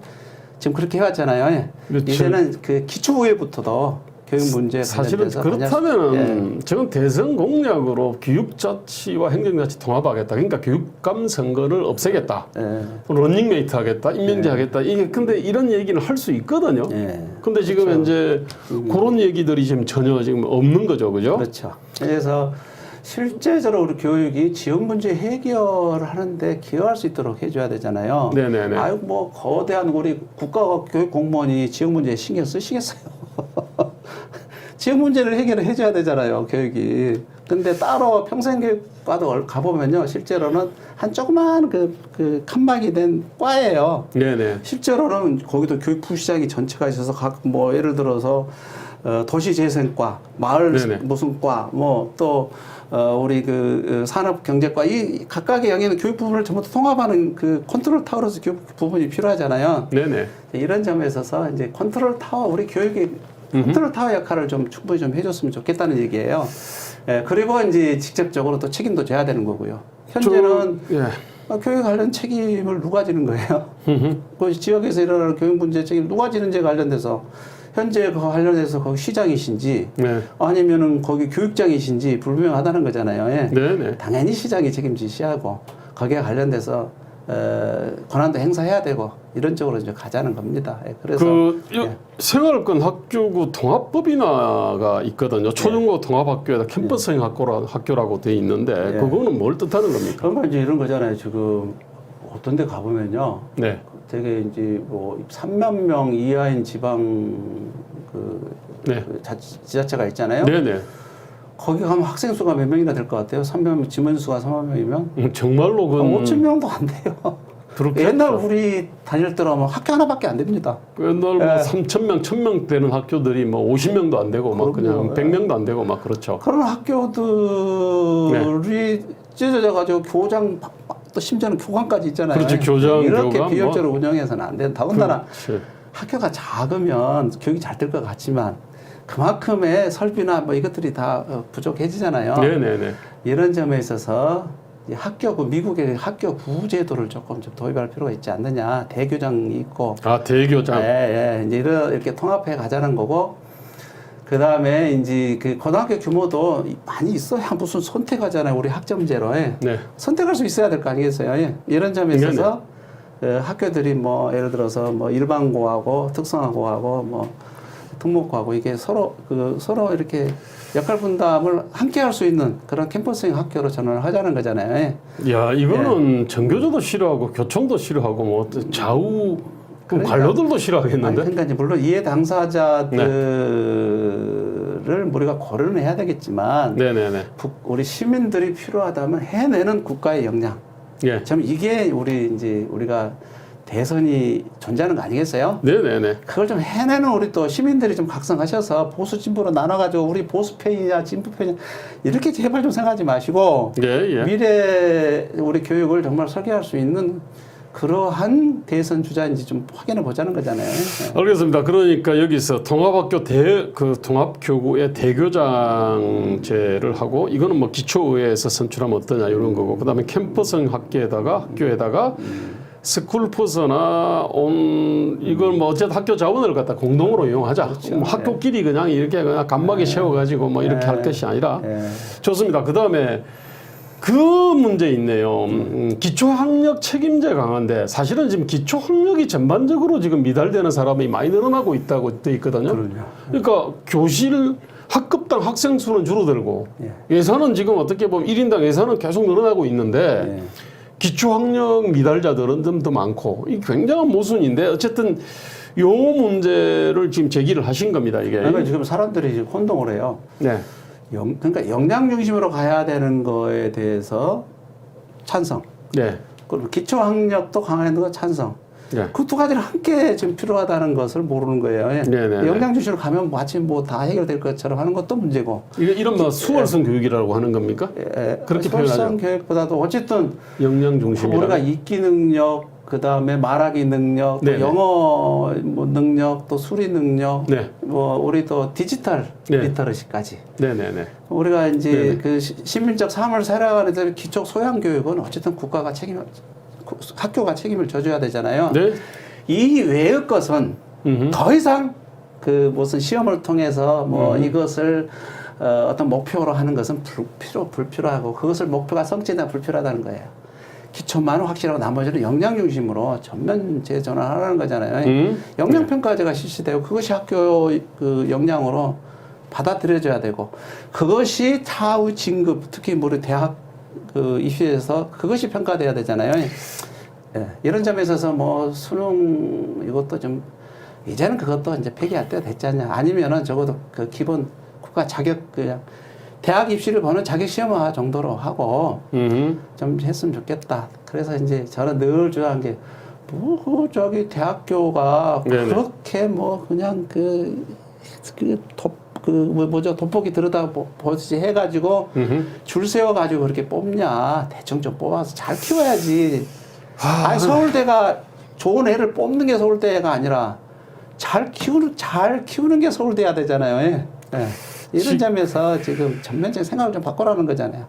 지금 그렇게 해왔잖아요. 그렇죠. 이제는 그 기초의회부터도 교육 문제 사실은 그렇다면은 저건 대선 공약으로 교육자치와 행정자치 통합하겠다. 그러니까 교육감 선거를 없애겠다. 예. 러닝메이트 하겠다. 임명제 하겠다. 이게 근데 이런 얘기는 할 수 있거든요. 예. 근데 지금 그렇죠. 이제 그런 얘기들이 지금 전혀 지금 없는 거죠. 그죠? 그렇죠. 그래서 실제적으로 우리 교육이 지원 문제 해결을 하는데 기여할 수 있도록 해줘야 되잖아요. 네네네. 아유, 뭐, 거대한 우리 국가 교육 공무원이 지원 문제에 신경 쓰시겠어요. 지원 문제를 해결을 해줘야 되잖아요, 교육이. 근데 따로 평생교육과도 가보면요, 실제로는 한 조그만 그 칸막이 된 과예요. 네네. 실제로는 거기도 교육부 시장이 전체가 있어서 각 뭐 예를 들어서 도시재생과, 마을 네네. 무슨 과, 뭐 또 우리 그 산업경제과 이 각각의 영역의 교육 부분을 전부 다 통합하는 그 컨트롤 타워로서 교육 부분이 필요하잖아요. 네네. 이런 점에 있어서 이제 컨트롤 타워 우리 교육의 컨트롤 타워 역할을 좀 충분히 좀 해줬으면 좋겠다는 얘기예요. 예, 그리고 이제 직접적으로 또 책임도 져야 되는 거고요. 현재는 예. 교육 관련 책임을 누가 지는 거예요? 그 지역에서 일어나는 교육 문제 책임 누가 지는지 관련돼서 현재 그 관련해서 거기 시장이신지 네. 아니면은 거기 교육장이신지 불분명하다는 거잖아요. 예. 네네. 당연히 시장이 책임지셔야 하고 거기에 관련돼서 권한도 행사해야 되고 이런 쪽으로 이제 가자는 겁니다. 예, 그래서 예. 생활권 학교구 통합법인화가 있거든요. 초중고 통합학교에다 캠퍼스형 학교라고 돼 있는데 예. 그거는 뭘 뜻하는 겁니까? 그러니까 이제 이런 거잖아요. 지금 어떤 데 가보면요. 네. 되게 이제 뭐 3만 명 이하인 지방 네. 지자체가 있잖아요. 네네. 거기 가면 학생 수가 몇 명이나 될 것 같아요? 3만 지문 수가 3만 명이면 정말로 그 5천 명도 안 돼요. 그렇겠죠. 옛날 우리 다닐 때라면 학교 하나밖에 안 됩니다. 옛날 뭐 예. 3,000명, 1,000명 되는 학교들이 뭐 50명도 안 되고 막 그럼요. 그냥 100명도 안 되고 막 그렇죠. 그런 학교들이 찢어져 가지고 교장 또 심지어는 교관까지 있잖아요. 그렇지, 교장, 이렇게 교관, 비효율적으로 운영해서는 안 된다. 더군다나 그렇지. 학교가 작으면 교육이 잘 될 것 같지만 그만큼의 설비나 뭐 이것들이 다 부족해지잖아요. 네네네. 이런 점에 있어서 이 미국의 학교 구제도를 조금 좀 도입할 필요가 있지 않느냐. 대교장이 있고. 아, 대교장. 예, 예. 이제 이렇게 통합해 가자는 거고. 그 다음에 이제 그 고등학교 규모도 많이 있어야 무슨 선택하잖아요. 우리 학점제로. 예. 네. 선택할 수 있어야 될 거 아니겠어요. 예. 이런 점에 있어서 학교들이 뭐 예를 들어서 뭐 일반고하고 특성화고하고 뭐 특목고하고 이게 서로 이렇게 역할 분담을 함께 할 수 있는 그런 캠퍼스형 학교로 전환을 하자는 거잖아요. 예. 야, 이거는 전교조도 싫어하고 교총도 싫어하고 뭐 좌우 그러니까. 관료들도 싫어하겠는데. 아니, 그러니까 이제 물론 이해 당사자들을 우리가 고려는 해야 되겠지만 네네네. 우리 시민들이 필요하다면 해내는 국가의 역량. 예. 참 이게 우리가 대선이 존재하는 거 아니겠어요? 네네네. 그걸 좀 해내는 우리 또 시민들이 좀 각성하셔서 보수 진보로 나눠가지고 우리 보수 편이냐 진보 편이냐 이렇게 제발 좀 생각하지 마시고 예, 예. 미래 우리 교육을 정말 설계할 수 있는 그러한 대선 주자인지 좀 확인해 보자는 거잖아요. 네. 알겠습니다. 그러니까 여기서 통합학교 통합교구의 대교장제를 하고 이거는 뭐 기초의회에서 선출하면 어떠냐 이런 거고 그다음에 캠퍼스형 학교에다가 스쿨버스나 이걸 뭐 어쨌든 학교 자원을 갖다 공동으로 이용하자. 그렇죠. 뭐 학교끼리 그냥 이렇게 그냥 간막에 세워가지고 뭐 이렇게 할 것이 아니라 좋습니다. 그 다음에 그 문제 있네요. 기초학력 책임제 강화인데 사실은 지금 기초학력이 전반적으로 지금 미달되는 사람이 많이 늘어나고 있다고 돼 있거든요. 그러니까 교실 학급당 학생 수는 줄어들고 예산은 지금 어떻게 보면 1인당 예산은 계속 늘어나고 있는데 기초학력 미달자들은 좀 더 많고 이 굉장한 모순인데 어쨌든 요 문제를 지금 제기를 하신 겁니다. 이게. 그러니까 지금 사람들이 지금 혼동을 해요. 네. 그러니까 역량 중심으로 가야 되는 거에 대해서 찬성. 네. 그리고 기초학력도 강화하는 거 찬성. 네. 그 두 가지를 함께 지금 필요하다는 것을 모르는 거예요. 역량 중심으로 가면 마치 뭐 다 해결될 것처럼 하는 것도 문제고. 이런 뭐 수월성 교육이라고 하는 겁니까? 그렇게 표현하죠. 수월성 교육보다도 어쨌든 역량 중심이라. 우리가 읽기 능력, 그 다음에 말하기 능력, 또 네네. 영어 뭐 능력, 또 수리 능력, 네. 뭐 우리 또 디지털 네. 리터러시까지. 네네네. 우리가 이제 네네. 그 시민적 삶을 살아가는 데 기초 소양 교육은 어쨌든 국가가 학교가 책임을 져줘야 되잖아요. 네. 이 외의 것은 더 이상 그 무슨 시험을 통해서 뭐 이것을 어떤 목표로 하는 것은 불필요하고 그것을 목표가 성취나 불필요하다는 거예요. 기초만 확실하고 나머지는 역량 중심으로 전면 재전환하라는 거잖아요. 역량 평가제가 실시되고 그것이 학교 그 역량으로 받아들여져야 되고 그것이 차후 진급 특히 우리 대학 그 이슈에서 그것이 평가돼야 되잖아요. 예, 이런 점에 있어서 뭐 수능 이것도 좀 이제는 그것도 이제 폐기할 때가 됐지 않냐. 아니면은 적어도 그 기본 국가 자격 그냥 대학 입시를 보는 자격 시험화 정도로 하고 좀 했으면 좋겠다. 그래서 이제 저는 늘 주장한 게 뭐 저기 대학교가 네네. 그렇게 뭐 그냥 뭐죠 돋보기 들여다 보듯이 해가지고 줄 세워가지고 그렇게 뽑냐. 대충 좀 뽑아서 잘 키워야지. 아니 서울대가 좋은 애를 뽑는 게 서울대가 아니라 잘 키우는 게 서울대야 되잖아요. 예. 예. 이런 점에서 지금 전면적인 생각을 좀 바꾸라는 거잖아요.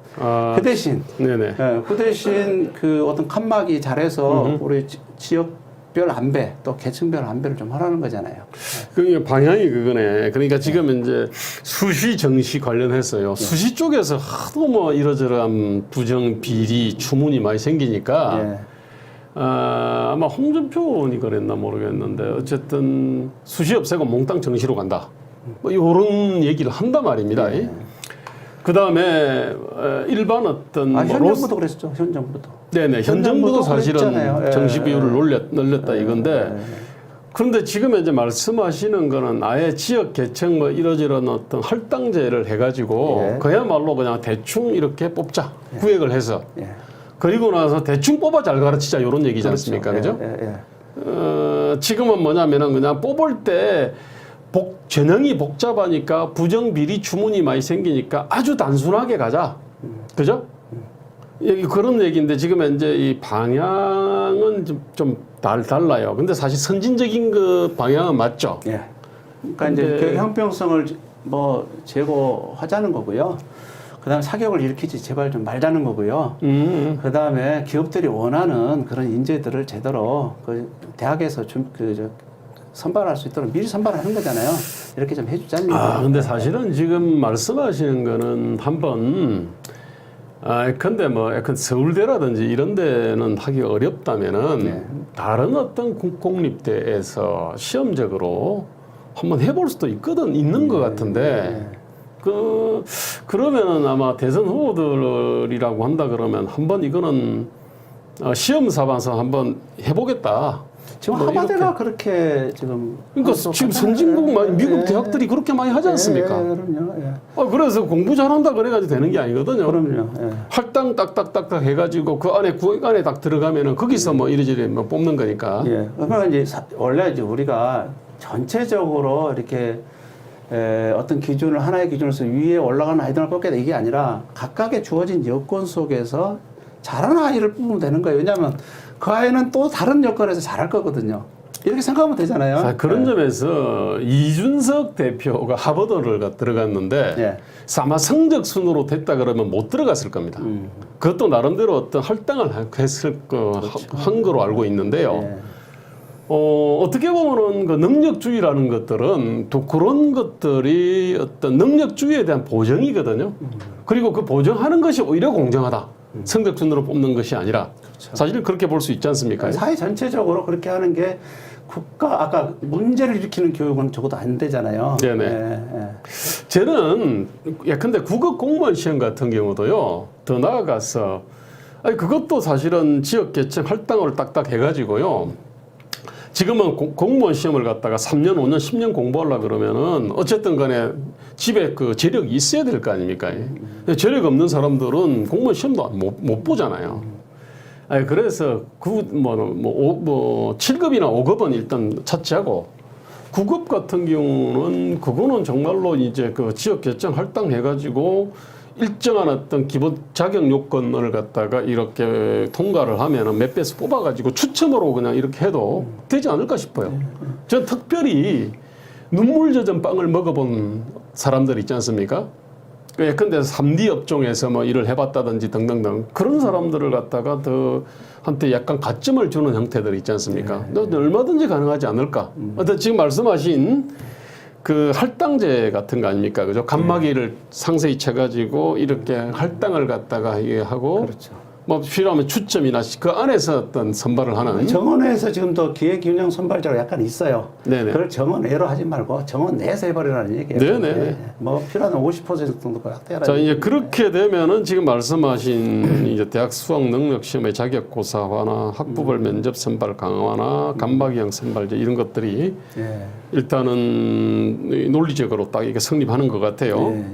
그 대신, 네네. 예, 그 대신 그 어떤 칸막이 잘해서 우리 지역별 안배 또 계층별 안배를 좀 하라는 거잖아요. 그 방향이 그거네. 그러니까 지금 이제 수시 정시 관련해서요. 수시 쪽에서 하도 뭐 이러저러한 부정 비리 추문이 많이 생기니까. 예. 아마 홍준표 의원이 그랬나 모르겠는데 어쨌든 수시 없애고 몽땅 정시로 간다. 뭐 이런 얘기를 한단 말입니다. 그 다음에 일반 어떤 현 정부도 그랬죠. 현 정부도. 네네. 현 정부도 사실은 그랬잖아요. 정시 비율을 늘렸다 이건데 그런데 지금 이제 말씀하시는 거는 아예 지역 계층 뭐 이러저런 어떤 할당제를 해가지고 그야말로 그냥 대충 이렇게 뽑자 구획을 해서. 그리고 나서 대충 뽑아 잘 가르치자 이런 얘기지 않습니까? 그죠? 지금은 뭐냐면은 그냥 뽑을 때 전형이 복잡하니까 부정 비리 추문이 많이 생기니까 아주 단순하게 가자. 그죠? 여기 그런 얘기인데 지금 이제 이 방향은 좀 달라요. 근데 사실 선진적인 그 방향은 맞죠. 예. 그러니까 이제 교육 형평성을 뭐 제고하자는 거고요. 그다음에 사격을 일으키지 제발 좀 말자는 거고요. 그다음에 기업들이 원하는 그런 인재들을 제대로 그 대학에서 선발할 수 있도록 미리 선발하는 거잖아요. 이렇게 좀 해주자는 얘기예요. 근데 사실은 지금 말씀하시는 거는 한번 근데 뭐 약간 서울대라든지 이런 데는 하기 어렵다면은 다른 어떤 공립대에서 시험적으로 한번 해볼 수도 있는 것 같은데 그러면은 아마 대선 후보들이라고 한다 그러면 한번 이거는 시험 삼아서 한번 해보겠다. 지금 뭐 하버드가 그렇게 지금 그러니까 지금 선진국 미국 대학들이 그렇게 많이 하지 않습니까? 그럼요. 그래서 공부 잘한다 그래가지고 되는 게 아니거든요. 그럼요. 할당 딱딱딱딱 해가지고 그 안에 구획 안에 딱 들어가면은 거기서 뭐 이리저리 뭐 뽑는 거니까. 그러니까 이제 원래 이제 우리가 전체적으로 이렇게 어떤 기준을 하나의 기준으로서 위에 올라가는 아이들을 뽑겠다 이게 아니라 각각의 주어진 여건 속에서 잘하는 아이를 뽑으면 되는 거예요. 왜냐하면 그 아이는 또 다른 여건에서 잘할 거거든요. 이렇게 생각하면 되잖아요. 자, 그런 점에서 이준석 대표가 하버드를 들어갔는데 예. 아마 성적 순으로 됐다 그러면 못 들어갔을 겁니다. 그것도 나름대로 어떤 할당을 한 거로 알고 있는데요. 예. 어떻게 보면은 그 능력주의라는 것들은 또 그런 것들이 어떤 능력주의에 대한 보정이거든요. 그리고 그 보정하는 것이 오히려 공정하다. 성적 순으로 뽑는 것이 아니라 사실은 그렇게 볼 수 있지 않습니까? 사회 전체적으로 그렇게 하는 게 국가 아까 문제를 일으키는 교육은 적어도 안 되잖아요. 네네. 예. 저는 예컨대 국어 공무원 시험 같은 경우도요. 더 나아가서 아니 그것도 사실은 지역 계층 할당을 딱딱 해가지고요. 지금은 공무원 시험을 갖다가 3년, 5년, 10년 공부하려고 그러면은 어쨌든 간에 집에 그 재력이 있어야 될 거 아닙니까? 재력 없는 사람들은 공무원 시험도 못 보잖아요. 아니, 그래서 7급이나 5급은 일단 차치하고 9급 같은 경우는 그거는 정말로 이제 그 지역 계층 할당해가지고 일정한 어떤 기본 자격 요건을 갖다가 이렇게 통과를 하면은 몇 배수 뽑아가지고 추첨으로 그냥 이렇게 해도 되지 않을까 싶어요. 전 특별히 눈물 젖은 빵을 먹어본 사람들 있지 않습니까? 예컨대 3D 업종에서 뭐 일을 해봤다든지 등등등 그런 사람들을 갖다가 더 한테 약간 가점을 주는 형태들이 있지 않습니까? 얼마든지 가능하지 않을까? 어떤 지금 말씀하신 그 할당제 같은 거 아닙니까? 그죠? 간마기를 상세히 쳐가지고 이렇게 할당을 갖다가 이게 하고 그렇죠. 뭐 필요하면 추첨이나 그 안에서 어떤 선발을 하는 정원에서 지금도 기획균형 선발제가 약간 있어요. 네네. 그걸 정원외로 하지 말고 정원 내에서 해버리라는 얘기예요. 네네. 네. 뭐 필요하면 50% 정도 확대하라. 자, 이제 그렇게 되면은 지금 말씀하신 이제 대학 수학 능력 시험의 자격 고사화나 학부벌 면접 선발 강화나 간마기형 선발제 이런 것들이 예. 일단은 논리적으로 딱 이게 성립하는 것 같아요. 예.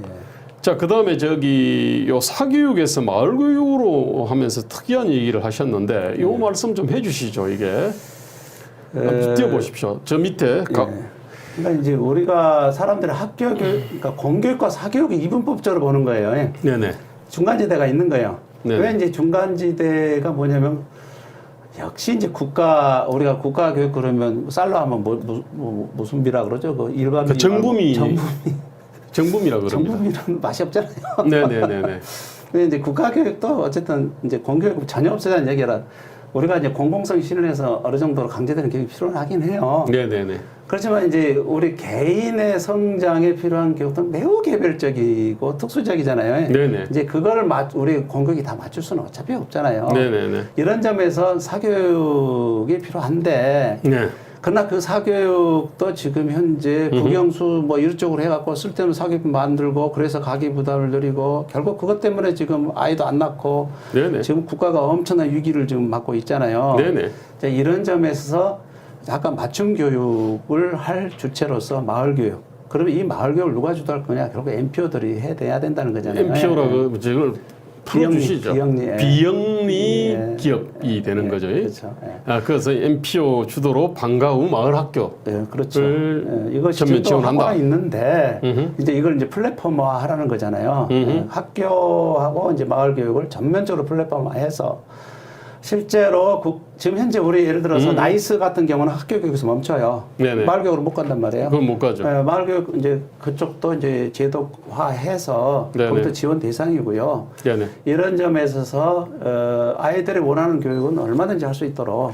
자, 그 다음에 저기 요 사교육에서 마을교육으로 하면서 특이한 얘기를 하셨는데 요 말씀 좀 해주시죠. 이게 띄워보십시오. 저 밑에 그러니까 이제 우리가 사람들의 학교 교육, 그러니까 공교육과 사교육을 이분법적으로 보는 거예요. 예. 네네. 중간지대가 있는 거예요. 네네. 왜 이제 중간지대가 뭐냐면 역시 이제 우리가 국가교육 그러면 쌀로 하면 무슨 비라 그러죠? 그 일반 그 정부미라 그럽니다. 정부미는 맛이 없잖아요. 네네네네. 근데 이제 국가교육도 어쨌든 이제 공교육 전혀 없애자는 얘기라 우리가 이제 공공성 실현해서 어느 정도로 강제되는 교육이 필요하긴 해요. 네네네. 그렇지만 이제 우리 개인의 성장에 필요한 교육은 매우 개별적이고 특수적이잖아요. 네네. 이제 그걸 우리 공교육이 다 맞출 수는 어차피 없잖아요. 네네네. 이런 점에서 사교육이 필요한데, 네. 그러나 그 사교육도 지금 현재 국영수 뭐 이쪽으로 해갖고 쓸데없는 사교육 만들고 그래서 가계 부담을 늘리고 결국 그것 때문에 지금 아이도 안 낳고 네네. 지금 국가가 엄청난 위기를 지금 맞고 있잖아요. 네네. 이제 이런 점에서 약간 맞춤 교육을 할 주체로서 마을 교육. 그러면 이 마을 교육을 누가 주도할 거냐? 결국 NPO들이 해야 된다는 거잖아요. NPO라고 이걸 풀어주시죠. 비영리 기업이 되는 거죠. 그렇죠. 그래서 NPO 주도로 방과 후 마을 학교. 네, 그렇죠. 이것이 전면 지금 지원한다. 하고 있는데 이제 이걸 이제 플랫폼화 하라는 거잖아요. 학교하고 이제 마을 교육을 전면적으로 플랫폼화해서 실제로 지금 현재 우리 예를 들어서 나이스 같은 경우는 학교 교육에서 멈춰요. 네네. 마을 교육으로 못 간단 말이에요. 그건 못 가죠. 네, 마을 교육 이제 그쪽도 이제 제도화해서 네네. 거기도 지원 대상이고요. 네네. 이런 점에 있어서 아이들이 원하는 교육은 얼마든지 할 수 있도록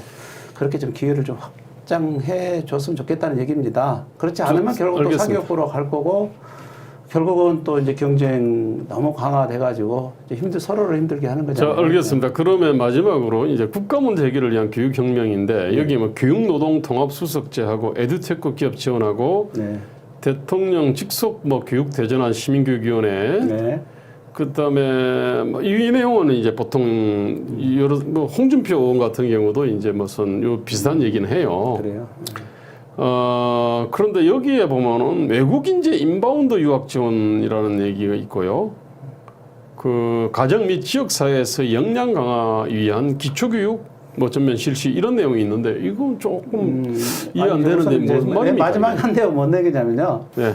그렇게 좀 기회를 좀 확장해 줬으면 좋겠다는 얘기입니다. 그렇지 않으면 결국 또 사교육으로 갈 거고 결국은 또 이제 경쟁 너무 강화돼가지고 이제 서로를 힘들게 하는 거잖아요. 자, 알겠습니다. 그러면 마지막으로 이제 국가 문제 해결을 위한 교육혁명인데 여기 뭐 교육노동통합수석제하고 에듀테크 기업 지원하고 네. 대통령 직속 뭐 교육대전환 시민교육위원회 네. 그다음에 뭐 이 내용은 이제 보통 여러 뭐 홍준표 의원 같은 경우도 이제 무슨 요 비슷한 얘기는 해요. 그래요. 그런데 여기에 보면은 외국 인재 인바운드 유학 지원이라는 얘기가 있고요. 그 가정 및 지역 사회에서 역량 강화 위한 기초교육 뭐 전면 실시 이런 내용이 있는데 이건 조금 이해 안 되는데 무슨 말입니까? 마지막 한 대가 뭔 얘기냐면요. 네.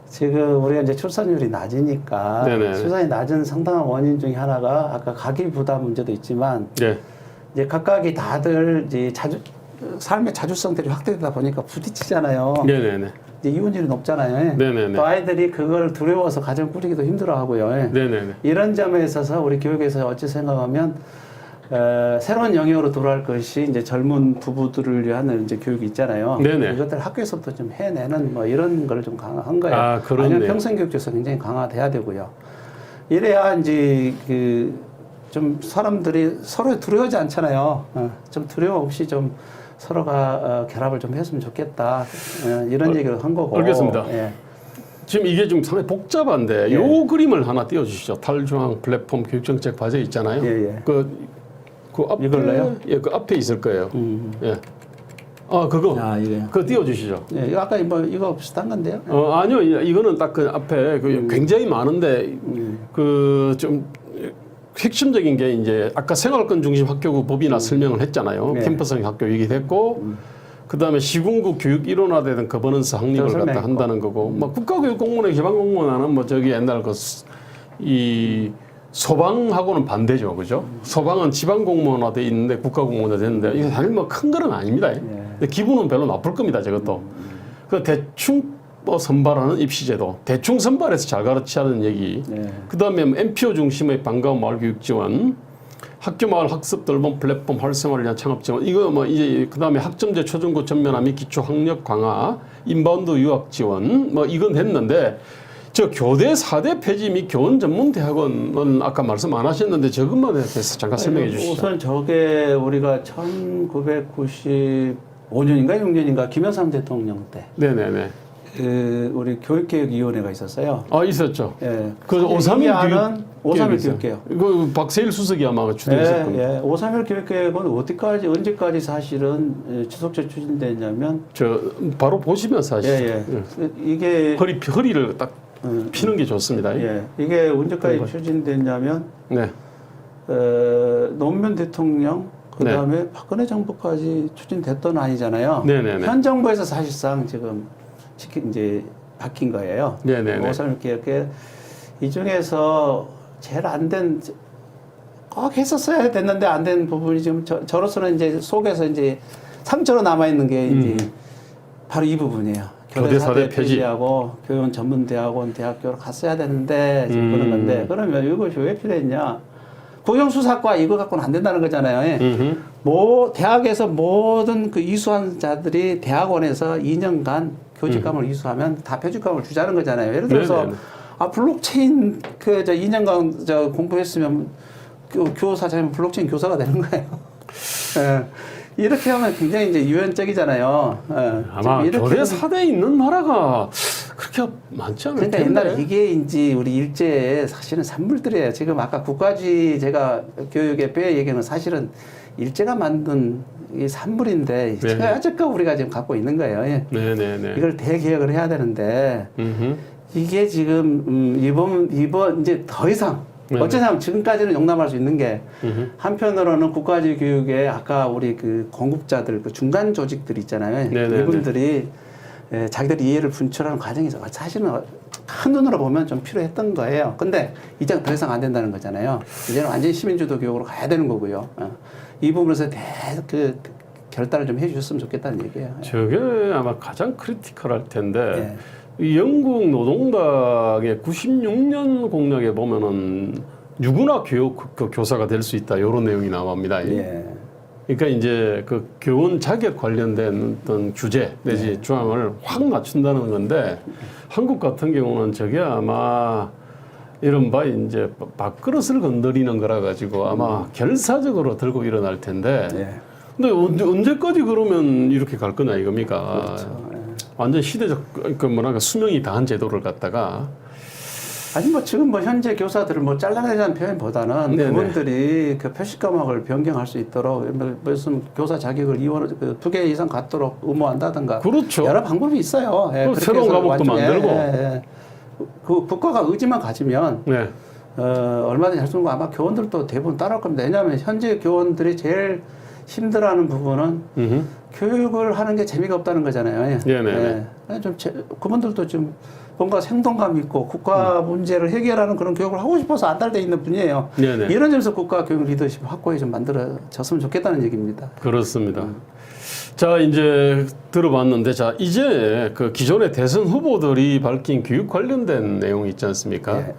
지금 우리가 이제 출산율이 낮으니까 네네. 출산이 낮은 상당한 원인 중에 하나가 아까 가계 부담 문제도 있지만 네. 이제 각각이 다들 이제 삶의 자주성들이 확대되다 보니까 부딪히잖아요. 네네네. 이제 이혼율이 높잖아요. 네네네. 또 아이들이 그걸 두려워서 가정 꾸리기도 힘들어하고요. 네네네. 이런 점에 있어서 우리 교육에서 어찌 생각하면 새로운 영역으로 돌아갈 것이 이제 젊은 부부들을 위한 이제 교육이 있잖아요. 네네. 이것들 학교에서부터 좀 해내는 뭐 이런 걸 좀 강화한 거예요. 아, 그렇네요. 아니면 평생교육에서 굉장히 강화돼야 되고요. 이래야 이제 좀 사람들이 서로 두려워하지 않잖아요. 좀 두려움 없이 좀 서로가 결합을 좀 했으면 좋겠다. 이런 얘기를 한 거고. 알겠습니다. 예. 지금 이게 좀 상당히 복잡한데 예. 요 그림을 하나 띄워주시죠. 탈중앙 플랫폼 교육정책 과제 있잖아요. 예. 그 앞에 이걸로요? 예, 그 앞에 있을 거예요. 예. 아 그거. 아, 이래요. 그거 띄워주시죠. 예, 이거 아까 뭐 이거 비슷한 건데요. 아니요, 이거는 딱 그 앞에 굉장히 많은데 그 좀 핵심적인 게 이제 아까 생활권 중심 학교구 법이나 설명을 했잖아요. 네. 캠퍼스형 학교 얘기됐고. 그다음에 시군구 교육 일원화되는 거버넌스 확립을 갖다 한다는 거고, 뭐 국가교육공무원의 개방공무원은 뭐 저기 옛날 이 소방하고는 반대죠, 그죠? 소방은 지방공무원화 돼 있는데 국가공무원화 되는데 이게 사실 뭐 큰 거는 아닙니다. 근데 기분은 별로 나쁠 겁니다, 저것도. 그 대충 선발하는 입시제도, 대충 선발해서 잘 가르치자는 얘기. 그다음에 MPO 중심의 방과후 마을 교육 지원. 학교 마을 학습 돌봄 플랫폼 활성화를 위한 창업 지원 이거 뭐 이제 그다음에 학점제 초중고 전면화 및 기초 학력 강화 인바운드 유학 지원 뭐 이건 했는데 저 교대 4대 폐지 및 교원 전문 대학원은 아까 말씀 안 하셨는데 저것만 대해서 잠깐 설명해 주시죠. 우선 저게 우리가 1995년인가 6년인가 김영삼 대통령 때 네네네. 우리 교육개혁위원회가 있었어요. 아 있었죠. 예. 그 531 교육개혁. 그 박세일 수석이 아마 주도했을 겁니다. 예. 531 교육개혁은 언제까지 사실은 지속적으로 추진됐냐면 저 바로 보시면서 하시죠. 예. 이게 허리를 딱 피는 게 좋습니다. 예. 이게 언제까지 추진됐냐면 네. 노무현 대통령 그다음에 박근혜 정부까지 추진됐던 아니잖아요. 네네네. 현 정부에서 사실상 지금 이제 바뀐 거예요. 네네네. 531 교육개혁 이 중에서 제일 안 된 꼭 했었어야 됐는데 안 된 부분이 지금 저로서는 이제 속에서 이제 상처로 남아 있는 게 이제 바로 이 부분이에요. 교대 4대 폐지하고 교원 전문 대학원 대학교로 갔어야 되는데 지금 그런 건데 그러면 이것이 왜 필요했냐? 국영수사과 이거 갖고는 안 된다는 거잖아요. 뭐 대학에서 모든 그 이수한 자들이 대학원에서 2년간 교직감을 이수하면 다 표직감을 주자는 거잖아요. 예를 들어서 블록체인 2년간 공부했으면 교사자면 블록체인 교사가 되는 거예요. 예. 이렇게 하면 굉장히 이제 유연적이잖아요. 예. 아마 교대 4대 있는 나라가 그렇게 많지 않을 텐데. 그러니까 옛날에 이게 이제 우리 일제의 사실은 산물들이에요. 지금 아까 국가주의 제가 교육의 뼈 얘기는 사실은 일제가 만든 이 산물인데 여태껏 우리가 지금 갖고 있는 거예요. 예. 네네네. 이걸 대개혁을 해야 되는데 이게 지금 이번 이제 더 이상 어쩌면 지금까지는 용납할 수 있는 게 한편으로는 국가주의 교육에 아까 우리 그 공급자들 그 중간 조직들 있잖아요. 네네네. 이분들이 자기들 이해를 분출하는 과정에서 사실은 한눈으로 보면 좀 필요했던 거예요. 근데 이제 더 이상 안 된다는 거잖아요. 이제는 완전히 시민주도 교육으로 가야 되는 거고요. 이 부분에서 결단을 좀 해주셨으면 좋겠다는 얘기예요. 저게 아마 가장 크리티컬할 텐데 영국 노동당의 96년 공약에 보면은 누구나 교사가 될 수 있다 이런 내용이 나옵니다. 그러니까 이제 그 교원 자격 관련된 어떤 규제 내지 조항을 확 낮춘다는 건데 한국 같은 경우는 저게 아마 이른바 이제 밥그릇을 건드리는 거라 가지고 아마 결사적으로 들고 일어날 텐데 근데 언제까지 그러면 이렇게 갈 거냐 이겁니까? 그렇죠. 완전 시대적 수명이 다한 제도를 갖다가 아니 뭐 지금 뭐 현재 교사들을 뭐 잘라내자는 표현보다는 그분들이 그 표시 과목을 변경할 수 있도록 무슨 교사 자격을 2개 이상 갖도록 의무한다든가 그렇죠. 여러 방법이 있어요. 새로운 과목도 만들고 그 국가가 의지만 가지면 얼마든지 할 수 있는 거 아마 교원들도 대부분 따라올 겁니다. 왜냐하면 현재 교원들이 제일 힘들어하는 부분은 교육을 하는 게 재미가 없다는 거잖아요. 그분들도 좀 뭔가 생동감 있고 국가 문제를 해결하는 그런 교육을 하고 싶어서 안달돼 있는 분이에요. 이런 점에서 국가 교육 리더십 확고히 좀 만들어졌으면 좋겠다는 얘기입니다. 그렇습니다. 자, 이제 들어봤는데, 자, 이제 그 기존의 대선 후보들이 밝힌 교육 관련된 내용이 있지 않습니까? 예, 예.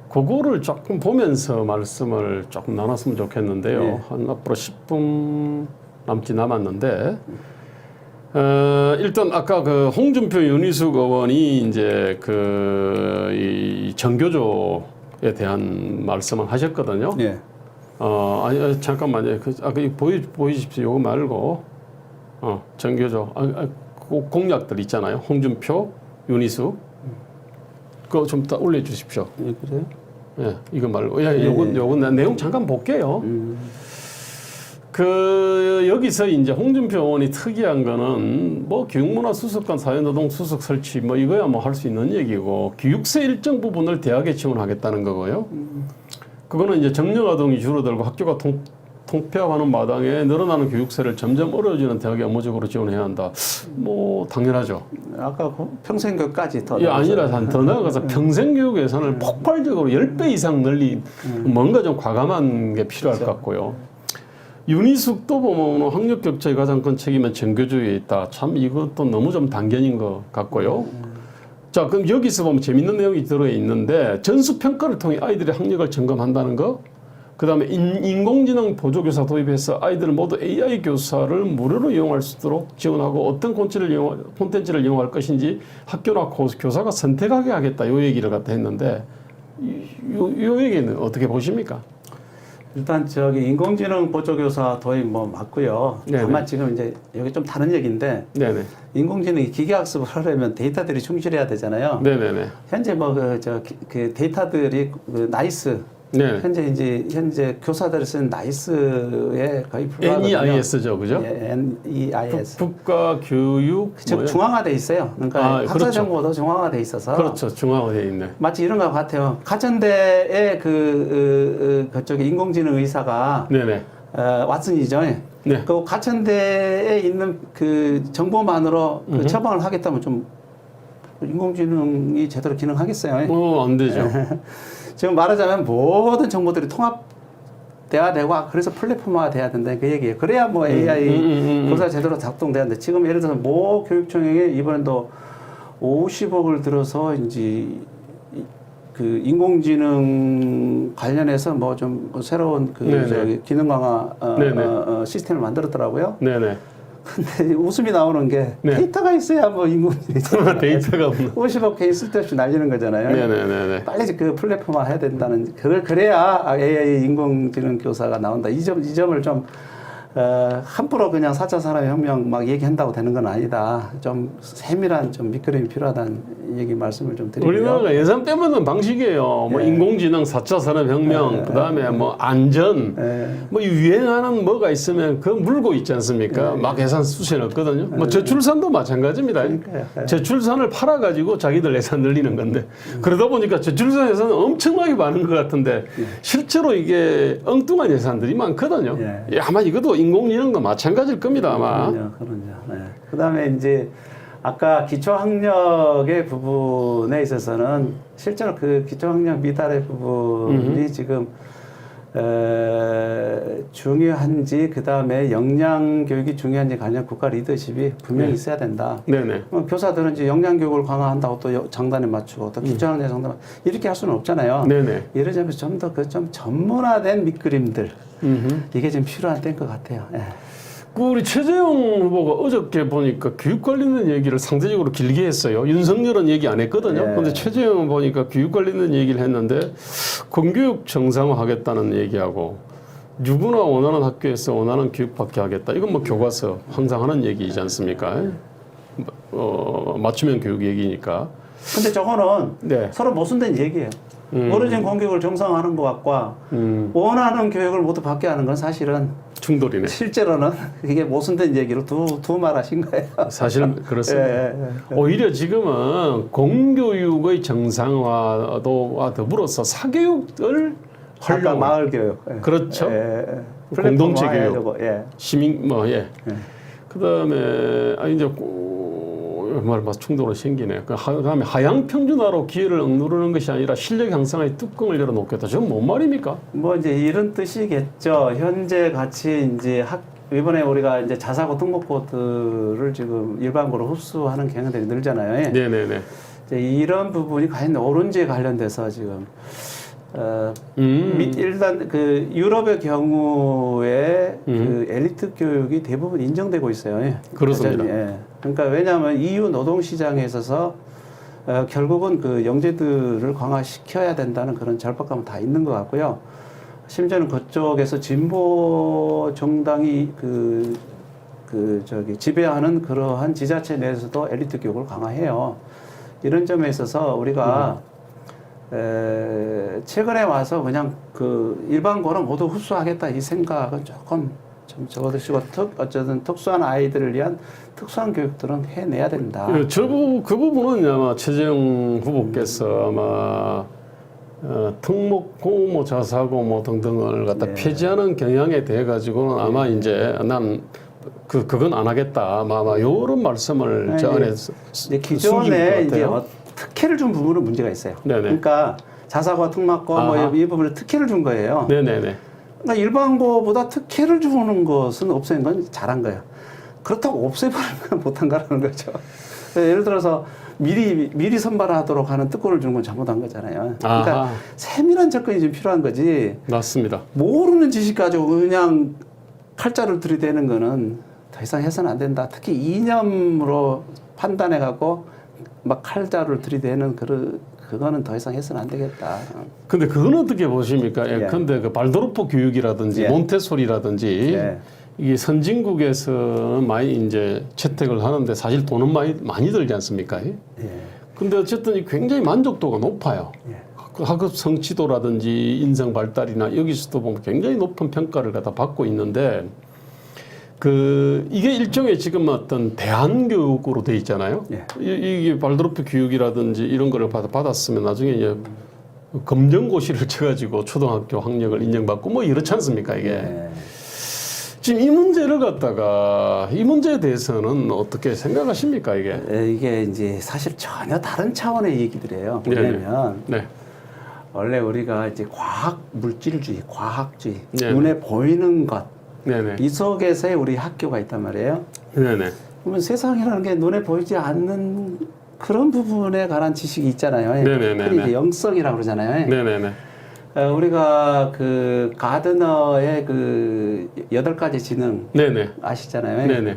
그거를 조금 보면서 말씀을 조금 나눴으면 좋겠는데요. 예. 한 앞으로 10분 남짓 남았는데, 일단 아까 그 홍준표 윤희숙 의원이 이제 이 정교조에 대한 말씀을 하셨거든요. 예. 아니, 잠깐만요. 보이십시오. 이거 말고. 정교조. 공약들 있잖아요. 홍준표, 윤희숙. 그거 좀 더 올려주십시오. 예, 그래요? 예, 이거 말고. 요건 내용 잠깐 볼게요. 여기서 이제 홍준표 의원이 특이한 거는 뭐 교육문화 수석관 사회노동 수석 설치 뭐 이거야 뭐 할 수 있는 얘기고 교육세 일정 부분을 대학에 지원하겠다는 거고요. 그거는 이제 정년아동이 줄어들고 학교가 통폐합하는 마당에 늘어나는 교육세를 점점 어려워지는 대학에 업무적으로 지원해야 한다. 뭐 당연하죠. 아까 평생교육까지 더. 이 아니라 더 나아가서 평생교육 예산을 폭발적으로 10배 이상 늘린 뭔가 좀 과감한 게 필요할 것 같고요. 윤희숙도 보면 학력 격차의 가장 큰 책임은 정교조에 있다. 참 이것도 너무 좀 단견인 것 같고요. 자, 그럼 여기서 보면 재밌는 내용이 들어 있는데 전수 평가를 통해 아이들의 학력을 점검한다는 거. 그다음에 인공지능 보조교사 도입해서 아이들 모두 AI 교사를 무료로 이용할 수 있도록 지원하고 어떤 콘텐츠를 이용할 것인지 학교나 교사가 선택하게 하겠다. 요 얘기를 갖다 했는데 요 얘기는 어떻게 보십니까? 일단 인공지능 보조교사 도입 뭐 맞고요. 네네. 다만 지금 이제 여기 좀 다른 얘기인데 네네. 인공지능이 기계학습을 하려면 데이터들이 충실해야 되잖아요. 네네네. 현재 뭐 그 데이터들이 나이스. 네. 현재 교사들이 쓰는 나이스에 거의 불과하거든요. NEIS죠, 그죠? 예, NEIS. 국가 교육 즉 중앙화돼 있어요. 그러니까 학사 그렇죠. 정보도 중앙화돼 있어서. 그렇죠, 중앙화돼 있네. 마치 이런 것 같아요. 가천대의 그쪽에 인공지능 의사가 네네. 왓슨이죠. 네. 그 가천대에 있는 그 정보만으로 그 처방을 하겠다면 좀 인공지능이 제대로 기능하겠어요. 안 되죠. 지금 말하자면 모든 정보들이 통합돼야 되고 그래서 플랫폼화 돼야 된다 그 얘기예요. 그래야 뭐 AI 교사 제대로 작동되는데 지금 예를 들어서 모 교육청에 이번에도 50억을 들어서 이제 그 인공지능 관련해서 뭐 좀 새로운 기능 강화 시스템을 만들었더라고요. 네네. 근데 웃음이 나오는 게 네. 데이터가 있어야 뭐 인공지능이 데이터가 없나? 50억 개인 쓸데없이 날리는 거잖아요. 네네네. 빨리 그 플랫폼화 해야 된다는 그래야 AI 인공지능 교사가 나온다. 이 점을 좀 함부로 그냥 4차 산업혁명 막 얘기한다고 되는 건 아니다. 좀 세밀한 좀 밑그림이 필요하다는 얘기 말씀을 좀 드리고요. 우리나라가 예산 빼먹는 방식이에요. 뭐 인공지능, 4차 산업혁명, 그다음에 뭐 안전, 뭐 유행하는 뭐가 있으면 그거 물고 있지 않습니까? 막 예산 수시에 넣거든요. 뭐 저출산도 마찬가지입니다. 저출산을 팔아가지고 자기들 예산 늘리는 건데 그러다 보니까 저출산 예산은 엄청나게 많은 것 같은데 실제로 이게 엉뚱한 예산들이 많거든요. 아마 이것도 인공지능도 마찬가지일 겁니다, 아마. 그럼요. 그다음에 이제 아까 기초학력의 부분에 있어서는 실제로 그 기초학력 미달의 부분이 지금 중요한지 그다음에 역량 교육이 중요한지 관련 국가 리더십이 분명히 있어야 된다. 네네. 교사들은 이제 역량 교육을 강화한다고 또 장단에 맞추고 또 기초학력 장단 이렇게 할 수는 없잖아요. 네네. 이러자면 좀 더 좀 전문화된 밑그림들 이게 좀 필요한 때인 것 같아요. 예. 우리 최재형 후보가 어저께 보니까 교육 관련된 얘기를 상대적으로 길게 했어요. 윤석열은 얘기 안 했거든요. 그런데 최재형은 보니까 교육 관련된 얘기를 했는데 공교육 정상화하겠다는 얘기하고 누구나 원하는 학교에서 원하는 교육받게 하겠다. 이건 뭐 교과서 항상 하는 얘기이지 않습니까? 맞춤형 교육 얘기니까. 근데 저거는 서로 모순된 얘기예요. 어르신 공교육을 정상화하는 것과 원하는 교육을 모두 받게 하는 건 사실은 충돌이네. 실제로는 이게 모순된 얘기로 두 말 하신 거예요. 사실 그렇습니다. 오히려 지금은 공교육의 정상화와 더불어서 사교육을 아까 마을 교육. 그렇죠. 공동체 교육. 시민 그다음에 이제 말 충돌은 생기네. 그다음에 하향 평준화로 기회를 억누르는 것이 아니라 실력 향상의 뚜껑을 열어놓겠다. 저건 뭔 말입니까? 뭐 이제 이런 뜻이겠죠. 현재 같이 이제 이번에 우리가 이제 자사고 등록고들을 지금 일반고로 흡수하는 경향들이 늘잖아요. 네네네. 이제 이런 부분이 과연 옳은지에 관련돼서 지금 일단 그 유럽의 경우에 그 엘리트 교육이 대부분 인정되고 있어요. 예. 그렇습니다. 예. 그러니까 왜냐하면 EU 노동시장에 있어서 결국은 그 영재들을 강화시켜야 된다는 그런 절박감은 다 있는 것 같고요. 심지어는 그쪽에서 진보 정당이 지배하는 그러한 지자체 내에서도 엘리트 교육을 강화해요. 이런 점에 있어서 우리가 최근에 와서 그냥 그 일반고는 모두 흡수하겠다 이 생각은 조금 좀 적어두시고 어쨌든 특수한 아이들을 위한 특수한 교육들은 해내야 된다. 그 부분은 아마 최재형 후보께서 아마 특목고, 뭐 자사고, 뭐 등등을 갖다 네. 폐지하는 경향에 대해 가지고는 아마 이제 난 그건 안 하겠다. 아마 이런 말씀을 저 안에 기존에 이제 특혜를 준 부분은 문제가 있어요. 네네. 그러니까 자사고, 특목고 뭐 이 부분에 특혜를 준 거예요. 네네네. 그러니까 일반고보다 특혜를 주는 것은 없앤 건 잘한 거예요. 그렇다고 없애버리는 건 못한 거라는 거죠. 예를 들어서 미리 선발하도록 하는 특권을 주는 건 잘못한 거잖아요. 그러니까 아하. 세밀한 접근이 좀 필요한 거지. 맞습니다. 모르는 지식 가지고 그냥 칼자를 들이대는 거는 더 이상 해서는 안 된다. 특히 이념으로 판단해갖고 막 칼자를 들이대는 그거는 더 이상 해서는 안 되겠다. 근데 그건 어떻게 보십니까? 예. 근데 그 발도르프 교육이라든지 예. 몬테소리라든지 예. 이게 선진국에서 많이 이제 채택을 하는데 사실 돈은 많이 들지 않습니까? 예. 근데 어쨌든 굉장히 만족도가 높아요. 예. 학업 성취도라든지 인성 발달이나 여기서도 보면 굉장히 높은 평가를 갖다 받고 있는데 이게 일종의 지금 어떤 대안교육으로 돼 있잖아요. 예. 이게 발도르프 교육이라든지 이런 거를 받았으면 나중에 이제 검정고시를 쳐가지고 초등학교 학력을 인정받고 뭐 이렇지 않습니까 이게. 예. 지금 이 문제를 갖다가 이 문제에 대해서는 어떻게 생각하십니까 이게? 이게 이제 사실 전혀 다른 차원의 얘기들이에요. 네네. 왜냐면 네. 원래 우리가 이제 과학 물질주의, 과학주의, 네네. 눈에 보이는 것, 네네. 이 속에서의 우리 학교가 있단 말이에요. 네네. 그러면 세상이라는 게 눈에 보이지 않는 그런 부분에 관한 지식이 있잖아요. 네네네네. 흔히 이제 영성이라고 그러잖아요. 네네네. 우리가 그 가드너의 그 8가지 지능 네네. 아시잖아요. 네네.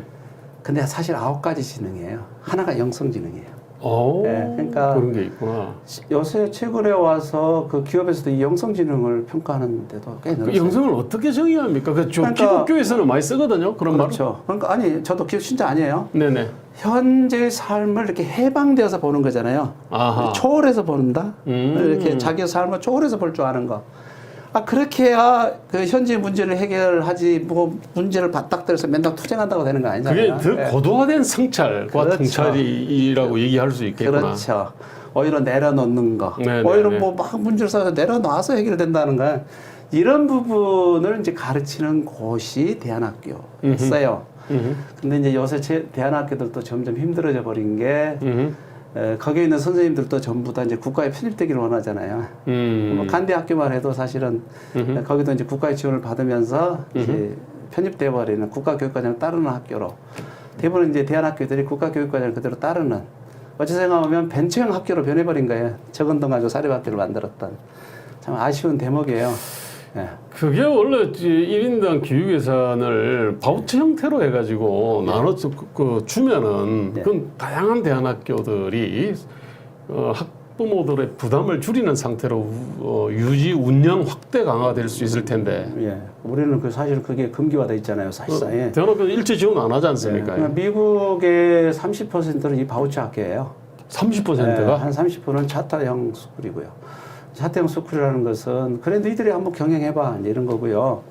근데 사실 9가지 지능이에요. 하나가 영성 지능이에요. 오, 네, 그러니까 그런 게 있구나. 요새 최근에 와서 그 기업에서도 이 영성 지능을 평가하는 데도 꽤 늘었어요. 그 영성을 어떻게 정의합니까? 그러니까- 기독교에서는 많이 쓰거든요. 그런 말. 그렇죠. 그러니까 아니 저도 기업 신자 아니에요. 네네. 현재의 삶을 이렇게 해방되어서 보는 거잖아요. 아하. 초월해서 본다. 이렇게 자기의 삶을 초월해서 볼 줄 아는 거. 그렇게 해야 그 현재 문제를 해결하지 뭐 문제를 바닥들여서 맨날 투쟁한다고 되는 거 그게 아니잖아요. 더 네. 고도화된 성찰과 그렇죠. 통찰이라고 얘기할 수 있겠구나. 그렇죠. 오히려 내려놓는 거. 네네네. 오히려 뭐 막 문제를 쌓아서 내려놔서 해결된다는 거야. 이런 부분을 이제 가르치는 곳이 대안학교였어요. 근데 이제 요새 대안학교들도 점점 힘들어져 버린 게 거기에 있는 선생님들도 전부 다 이제 국가에 편입되기를 원하잖아요. 뭐 간대 학교만 해도 사실은 거기도 이제 국가의 지원을 받으면서 이제 편입돼 버리는 국가 교육과정을 따르는 학교로 대부분 이제 대안학교들이 국가 교육과정을 그대로 따르는 어찌 생각하면 벤처형 학교로 변해버린 거예요. 적은동 가지고 사립학교를 만들었던 참 아쉬운 대목이에요. 예. 그게 원래 1인당 교육 예산을 바우처 형태로 해가지고 나눠서 주면은 네. 그건 다양한 대안학교들이 학부모들의 부담을 줄이는 상태로 유지 운영 확대 강화될 수 있을 텐데. 예. 우리는 사실 그게 금기화돼 있잖아요. 사실상. 예. 대안학교 일제 지원 안 하지 않습니까? 그러니까 미국의 30%는 이 바우처 학교예요. 30%가? 한 30%는 차타형 스쿨이고요. 차타형 스쿨이라는 것은 그래 너희들이 한번 경영해봐 이런 거고요.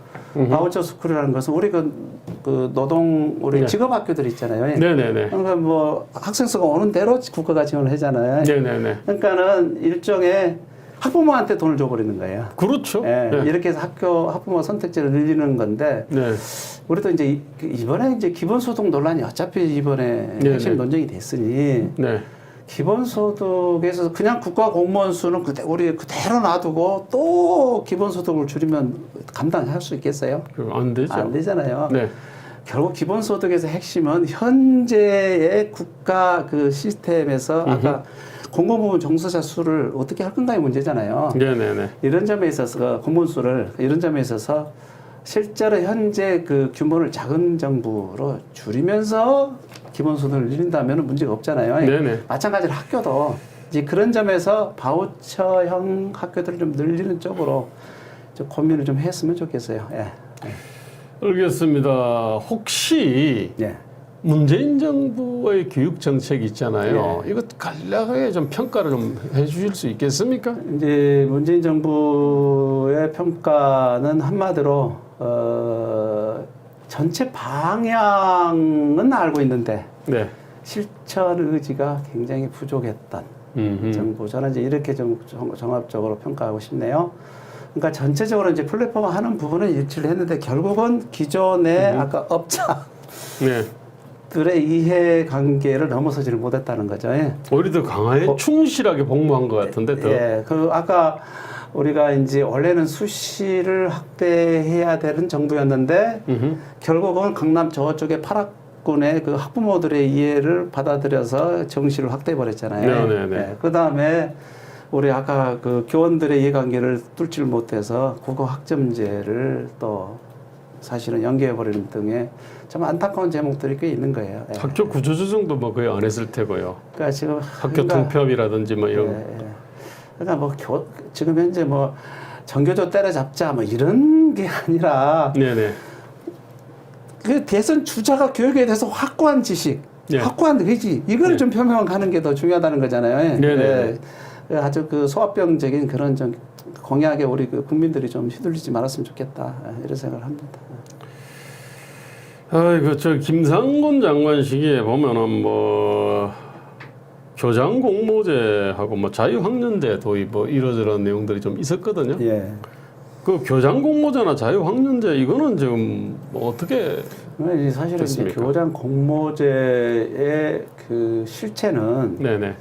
바우처 스쿨이라는 것은 우리 그 노동 우리 네. 직업학교들 있잖아요. 네네네. 그러니까 뭐 학생 수가 오는 대로 국가가 지원을 하잖아요. 네네네. 그러니까는 일종의 학부모한테 돈을 줘버리는 거예요. 그렇죠. 예, 네. 이렇게 해서 학부모 선택지를 늘리는 건데 네. 우리도 이제 이번에 이제 기본소득 논란이 어차피 이번에 핵심 네네. 논쟁이 됐으니 네. 기본소득에서 그냥 국가 공무원 수는 우리 그대로 놔두고 또 기본소득을 줄이면 감당할 수 있겠어요? 안 되죠. 안 되잖아요. 네. 결국 기본소득에서 핵심은 현재의 국가 그 시스템에서 아까 공공부문 종사자 수를 어떻게 할 건가의 문제잖아요. 네네네. 이런 점에 있어서 공무원수를 이런 점에 있어서 실제로 현재 그 규모를 작은 정부로 줄이면서 기본소득을 늘린다면 문제가 없잖아요. 네네. 마찬가지로 학교도 이제 그런 점에서 바우처형 학교들을 좀 늘리는 쪽으로 좀 고민을 좀 했으면 좋겠어요. 예. 알겠습니다. 혹시 예. 문재인 정부의 교육 정책 있잖아요. 예. 이거 간략하게 좀 평가를 좀 해주실 수 있겠습니까? 이제 문재인 정부의 평가는 한마디로 전체 방향은 알고 있는데 네. 실천 의지가 굉장히 부족했던 정부. 저는 이제 이렇게 좀 종합적으로 평가하고 싶네요. 그러니까 전체적으로 이제 플랫폼 하는 부분은 일치를 했는데 결국은 기존의 아까 업자 네. 들의 이해관계를 넘어서지를 못했다는 거죠. 예. 오히려 더 강하게 충실하게 복무한 것 같은데 더. 예, 그 아까 우리가 이제 원래는 수시를 확대해야 되는 정부였는데 결국은 강남 저쪽에 파락군의 그 학부모들의 이해를 받아들여서 정시를 확대해 버렸잖아요. 네네네. 예, 그 다음에 우리 아까 그 교원들의 이해관계를 뚫지를 못해서 국어 학점제를 또 사실은 연계해 버리는 등의 참 안타까운 제목들이 꽤 있는 거예요. 예. 학교 구조조정도 뭐 거의 안 했을 테고요. 그러니까 지금 학교 통폐합이라든지 뭐 이런. 예, 예. 그러니까 뭐 지금 현재 뭐 전교조 때려잡자 뭐 이런 게 아니라 네네. 그 대선 주자가 교육에 대해서 확고한 지식, 예. 확고한 의지 이거를 네. 좀 표명하는 게 더 중요하다는 거잖아요. 네네. 예. 아주 그 소합병적인 그런 좀 공약에 우리 그 국민들이 좀 휘둘리지 말았으면 좋겠다 이런 생각을 합니다. 아이고 저 김상곤 장관 시기에 보면은 뭐 교장 공모제하고 뭐 자유학년제 도입 뭐 이러저런 내용들이 좀 있었거든요. 예. 그 교장 공모제나 자유학년제 이거는 지금 뭐 어떻게 사실은 됐습니까? 이제 교장 공모제의 그 실체는 네네.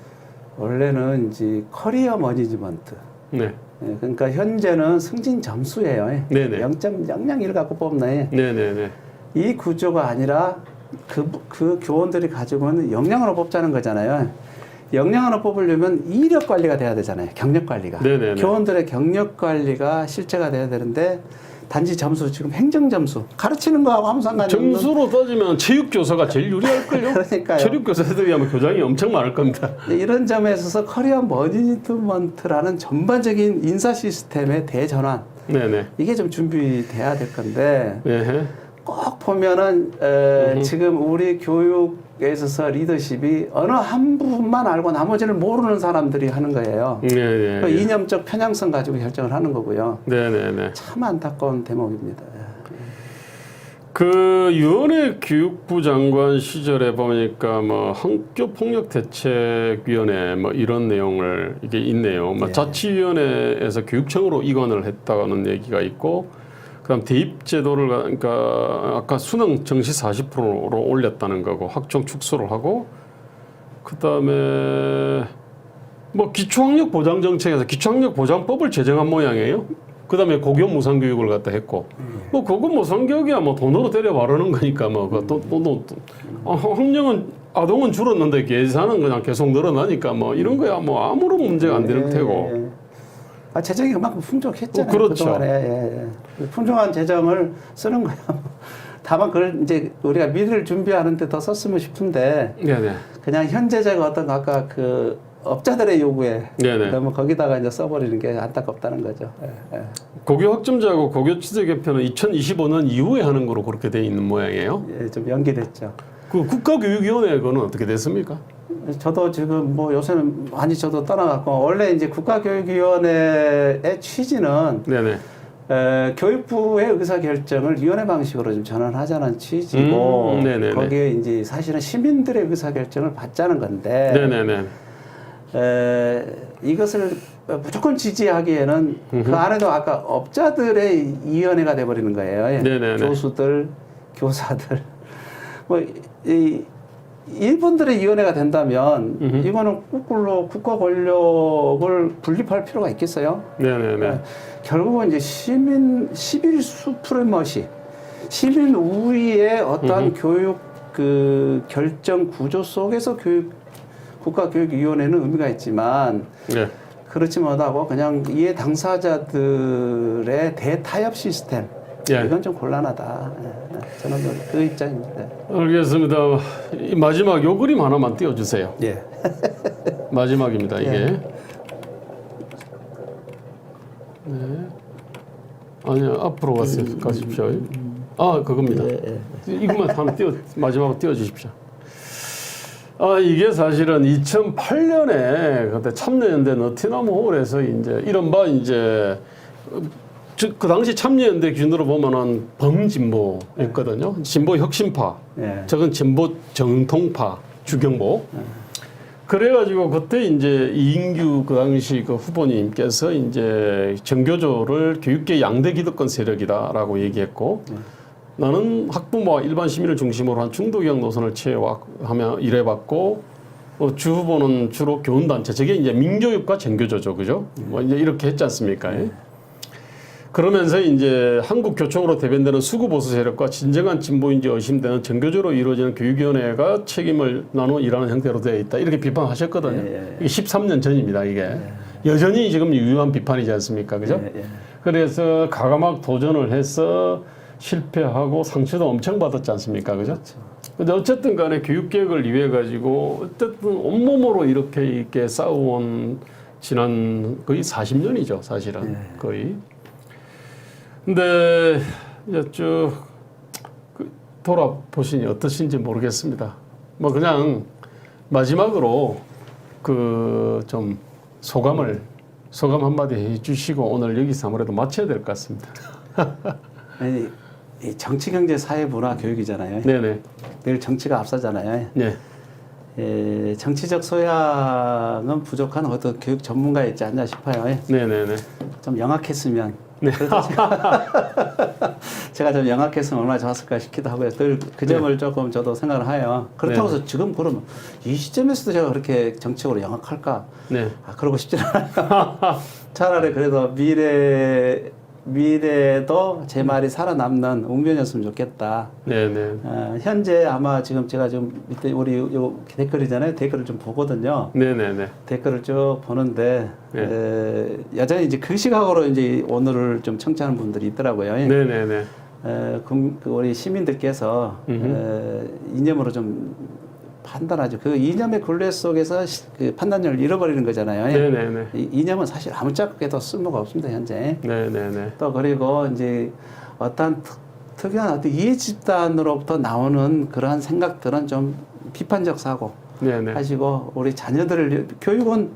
원래는 이제 커리어 머니지먼트. 네. 예, 그러니까 현재는 승진 점수예요. 예. 네네. 0.00을 갖고 뽑네. 네네네. 이 구조가 아니라 그 교원들이 가지고 있는 역량으로 뽑자는 거잖아요. 역량으로 뽑으려면 이력 관리가 돼야 되잖아요. 경력 관리가. 네네네. 교원들의 경력 관리가 실체가 돼야 되는데 단지 점수 지금 행정 점수 가르치는 거하고 아무 상관이 없는. 점수로 따지면 체육교사가 제일 유리할걸요? 그러니까요. 체육교사들이 아마 교장이 엄청 많을 겁니다. 이런 점에 있어서 커리어 머니지먼트라는 전반적인 인사 시스템의 대전환 네네. 이게 좀 준비돼야 될 건데 네. 꼭 보면은 지금 우리 교육에 있어서 리더십이 어느 한 부분만 알고 나머지를 모르는 사람들이 하는 거예요. 네네. 그 이념적 편향성 가지고 결정을 하는 거고요. 네네네. 참 안타까운 대목입니다. 그 유은혜 교육부 장관 시절에 보니까 뭐 학교 폭력 대책위원회 뭐 이런 내용을 이게 있네요. 뭐 네. 자치위원회에서 교육청으로 이관을 했다는 얘기가 있고, 그다음 대입 제도를 그러니까 아까 수능 정시 40%로 올렸다는 거고 학종 축소를 하고, 그다음에 뭐 기초학력 보장 정책에서 기초학력 보장법을 제정한 모양이에요. 그다음에 고교 무상 교육을 갖다 했고, 뭐 그거 무상 교육이야 뭐 돈으로 때려 바르는 거니까 뭐 학령은 아동은 줄었는데 계산은 그냥 계속 늘어나니까 뭐 이런 거야 뭐 아무런 문제가 안 되는 테고. 재정이 그만큼 풍족했잖아요. 그렇죠. 그동안에. 풍족한 재정을 쓰는 거야. 다만 그걸 이제 우리가 미래를 준비하는데 더 썼으면 싶은데 네네. 그냥 현재적 어떤 아까 그 업자들의 요구에 네네. 너무 거기다가 이제 써버리는 게 안타깝다는 거죠. 고교 학점제하고 고교 취득 개편은 2025년 이후에 하는 거로 그렇게 돼 있는 모양이에요. 예, 좀 연기됐죠. 그 국가교육위원회 그건 어떻게 됐습니까? 저도 지금 뭐 요새는 많이 저도 떠나갔고 원래 이제 국가교육위원회의 취지는 네네. 교육부의 의사결정을 위원회 방식으로 좀 전환하자는 취지고 네네네. 거기에 이제 사실은 시민들의 의사결정을 받자는 건데 네네네. 이것을 무조건 지지하기에는 그 안에도 아까 업자들의 위원회가 돼버리는 거예요. 예. 네네네. 교수들, 교사들 뭐 이분들의 위원회가 된다면 이거는 거꾸로 국가 권력을 분립할 필요가 있겠어요? 네네네. 결국은 이제 시민 11수 프레머시 시민 우위의 어떠한 교육 그 결정 구조 속에서 국가교육위원회는 의미가 있지만 네. 그렇지 못하고 그냥 이해 당사자들의 대타협 시스템 예. 이건 좀 곤란하다. 저는 그 입장입니다. 알겠습니다. 이 마지막 요 그림 하나만 띄워주세요. 예. 마지막입니다. 이게. 예. 네. 아니요, 앞으로 가십시오. 아, 그겁니다. 이것만 하나 마지막으로 띄워주십시오. 아, 이게 사실은 2008년에 그때 참여연대 너티넘 홀에서 이제 이른바 이제 그 당시 참여연대 기준으로 보면은 범진보였거든요. 진보 혁신파, 예. 저건 진보 정통파 주경보. 그래가지고 그때 이제 이인규 그 당시 그 후보님께서 이제 정교조를 교육계 양대 기득권 세력이다라고 얘기했고, 나는 학부모와 일반 시민을 중심으로 한 중도교육 노선을 취해하며 일해봤고, 주 후보는 주로 교훈단체, 저게 이제 민교육과 정교조죠, 그죠? 뭐 이제 이렇게 했지 않습니까? 그러면서 이제 한국교총으로 대변되는 수구보수 세력과 진정한 진보인지 의심되는 정교조로 이루어지는 교육위원회가 책임을 나누어 일하는 형태로 되어 있다. 이렇게 비판하셨거든요. 이게 13년 전입니다, 이게. 여전히 지금 유효한 비판이지 않습니까? 그죠? 그래서 가감막 도전을 해서 실패하고 상처도 엄청 받았지 않습니까? 그죠? 근데 어쨌든 간에 교육개혁을 위해 가지고 어쨌든 온몸으로 이렇게 싸워온 지난 거의 40년이죠, 사실은. 거의. 근데 이제 쭉 돌아보시니 어떠신지 모르겠습니다. 뭐 그냥 마지막으로 그 좀 소감 한마디 해주시고 오늘 여기서 아무래도 마쳐야 될 것 같습니다. 아니, 이 정치, 경제, 사회, 문화, 교육이잖아요. 네네. 늘 정치가 앞서잖아요. 네. 예, 정치적 소양은 부족한 어떤 교육 전문가에 있지 않나 싶어요. 네네네. 좀 영악했으면. 네. 그래서 제가 좀 영악했으면 얼마나 좋았을까 싶기도 하고요. 늘 그 점을 조금 저도 생각을 해요. 그렇다고 해서 지금 그러면 이 시점에서도 제가 그렇게 정치적으로 영악할까? 네. 그러고 싶진 않아요. 차라리 그래도 미래도 제 말이 살아남는 웅변이었으면 좋겠다. 네네. 현재 아마 지금 제가 좀 밑에 우리 요 댓글이잖아요. 댓글을 좀 보거든요. 네네네. 댓글을 쭉 보는데 여전히 이제 그 시각으로 이제 오늘을 좀 청취하는 분들이 있더라고요. 네네네. 우리 시민들께서 이념으로 좀 판단하죠. 그 이념의 굴레 속에서 그 판단력을 잃어버리는 거잖아요. 네네네. 이념은 사실 아무짝에도 쓸모가 없습니다, 현재. 네네네. 또 그리고 이제 어떤 특이한 어떤 이해 집단으로부터 나오는 그러한 생각들은 좀 비판적 사고 네네. 하시고 우리 자녀들을 교육은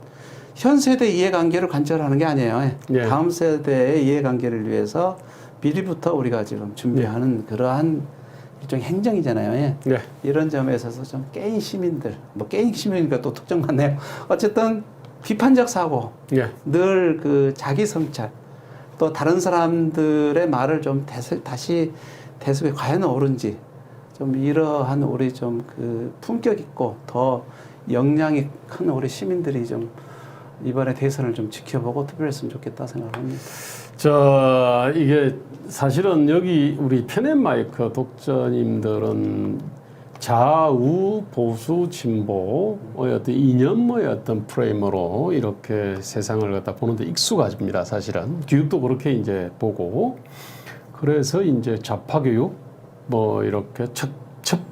현 세대 이해관계를 관철하는 게 아니에요. 네. 다음 세대의 이해관계를 위해서 미리부터 우리가 지금 준비하는 그러한 일종의 행정이잖아요. 네. 이런 점에 있어서 좀 깨인 시민들, 뭐 깨인 시민이니까 또 특정 같네요. 어쨌든 비판적 사고, 네. 늘 그 자기 성찰, 또 다른 사람들의 말을 좀 다시 대습에 과연 옳은지, 좀 이러한 우리 좀 그 품격 있고 더 역량이 큰 우리 시민들이 좀 이번에 대선을 좀 지켜보고 투표했으면 좋겠다 생각합니다. 자, 이게 사실은 여기 우리 페넷마이크 독자님들은 좌우 보수 진보의 어떤 이념의 어떤 프레임으로 이렇게 세상을 갖다 보는데 익숙하십니다. 사실은 교육도 그렇게 이제 보고 그래서 이제 좌파 교육 뭐 이렇게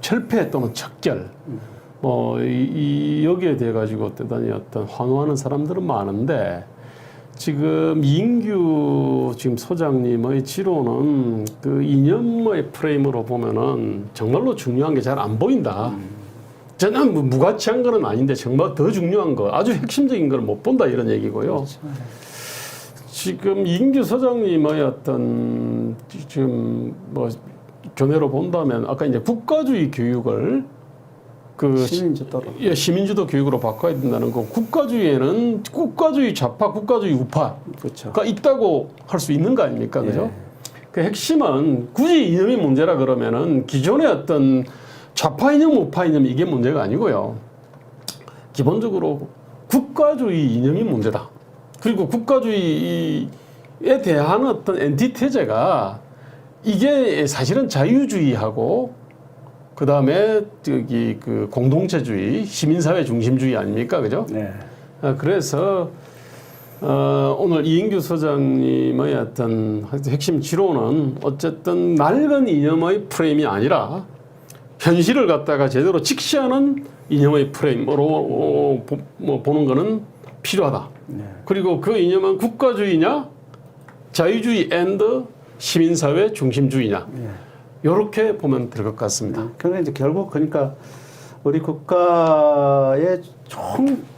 철폐 또는 척결 뭐 여기에 대해 가지고 대단히 어떤 환호하는 사람들은 많은데. 지금 이인규 지금 소장님의 지로는 그 이념의 프레임으로 보면은 정말로 중요한 게 잘 안 보인다. 저는 뭐 무가치한 거는 아닌데 정말 더 중요한 거, 아주 핵심적인 걸 못 본다 이런 얘기고요. 그렇죠. 지금 이인규 소장님의 어떤 지금 뭐 견해로 본다면 아까 이제 국가주의 교육을 시민주도 교육으로 바꿔야 된다는 거. 국가주의에는 국가주의 좌파, 국가주의 우파가 그렇죠. 있다고 할 수 있는 거 아닙니까, 그죠? 그 핵심은 굳이 이념이 문제라 그러면은 기존의 어떤 좌파 이념, 우파 이념 이게 문제가 아니고요. 기본적으로 국가주의 이념이 문제다. 그리고 국가주의에 대한 어떤 엔티테제가 이게 사실은 자유주의하고 그 다음에 저기 그 공동체주의, 시민사회 중심주의 아닙니까, 그죠? 네. 그래서 오늘 이인규 소장님의 어떤 핵심 지론은 어쨌든 낡은 이념의 프레임이 아니라 현실을 갖다가 제대로 직시하는 이념의 프레임으로 보는 것은 필요하다. 네. 그리고 그 이념은 국가주의냐, 자유주의 앤드 시민사회 중심주의냐, 이렇게 보면 될 것 같습니다. 그러니까 이제 결국 그러니까 우리 국가의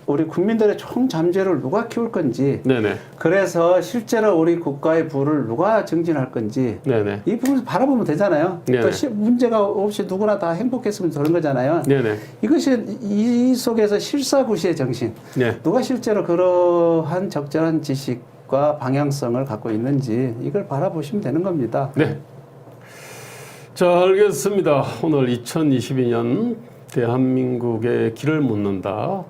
우리 국민들의 총 잠재를 누가 키울 건지, 네네. 그래서 실제로 우리 국가의 부를 누가 증진할 건지, 네네. 이 부분을 바라보면 되잖아요. 네네. 또 문제가 없이 누구나 다 행복했으면 되는 거잖아요. 네네. 이것이 이 속에서 실사구시의 정신, 네. 누가 실제로 그러한 적절한 지식과 방향성을 갖고 있는지 이걸 바라보시면 되는 겁니다. 네. 자, 알겠습니다. 오늘 2022년 대한민국의 길을 묻는다.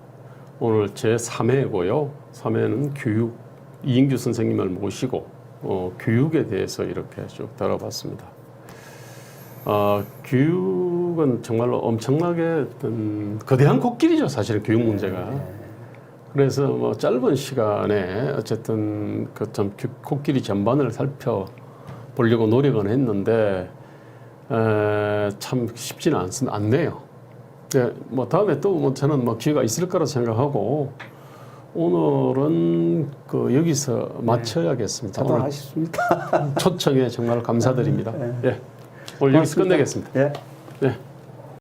오늘 제 3회고요. 3회는 교육, 이인규 선생님을 모시고 교육에 대해서 이렇게 쭉 다뤄봤습니다. 교육은 정말로 엄청나게 어떤 거대한 코끼리죠. 사실은 교육 문제가. 그래서 뭐 짧은 시간에 어쨌든 그 좀 코끼리 전반을 살펴보려고 노력은 했는데 참 쉽지는 않네요. 네, 뭐 다음에 또 뭐 저는 뭐 기회가 있을 거라 생각하고 오늘은 그 여기서 마쳐야겠습니다. 저도 오늘 아쉽습니다. 초청에 정말 감사드립니다. 네. 예, 오늘 여기서 끝내겠습니다. 예. 네.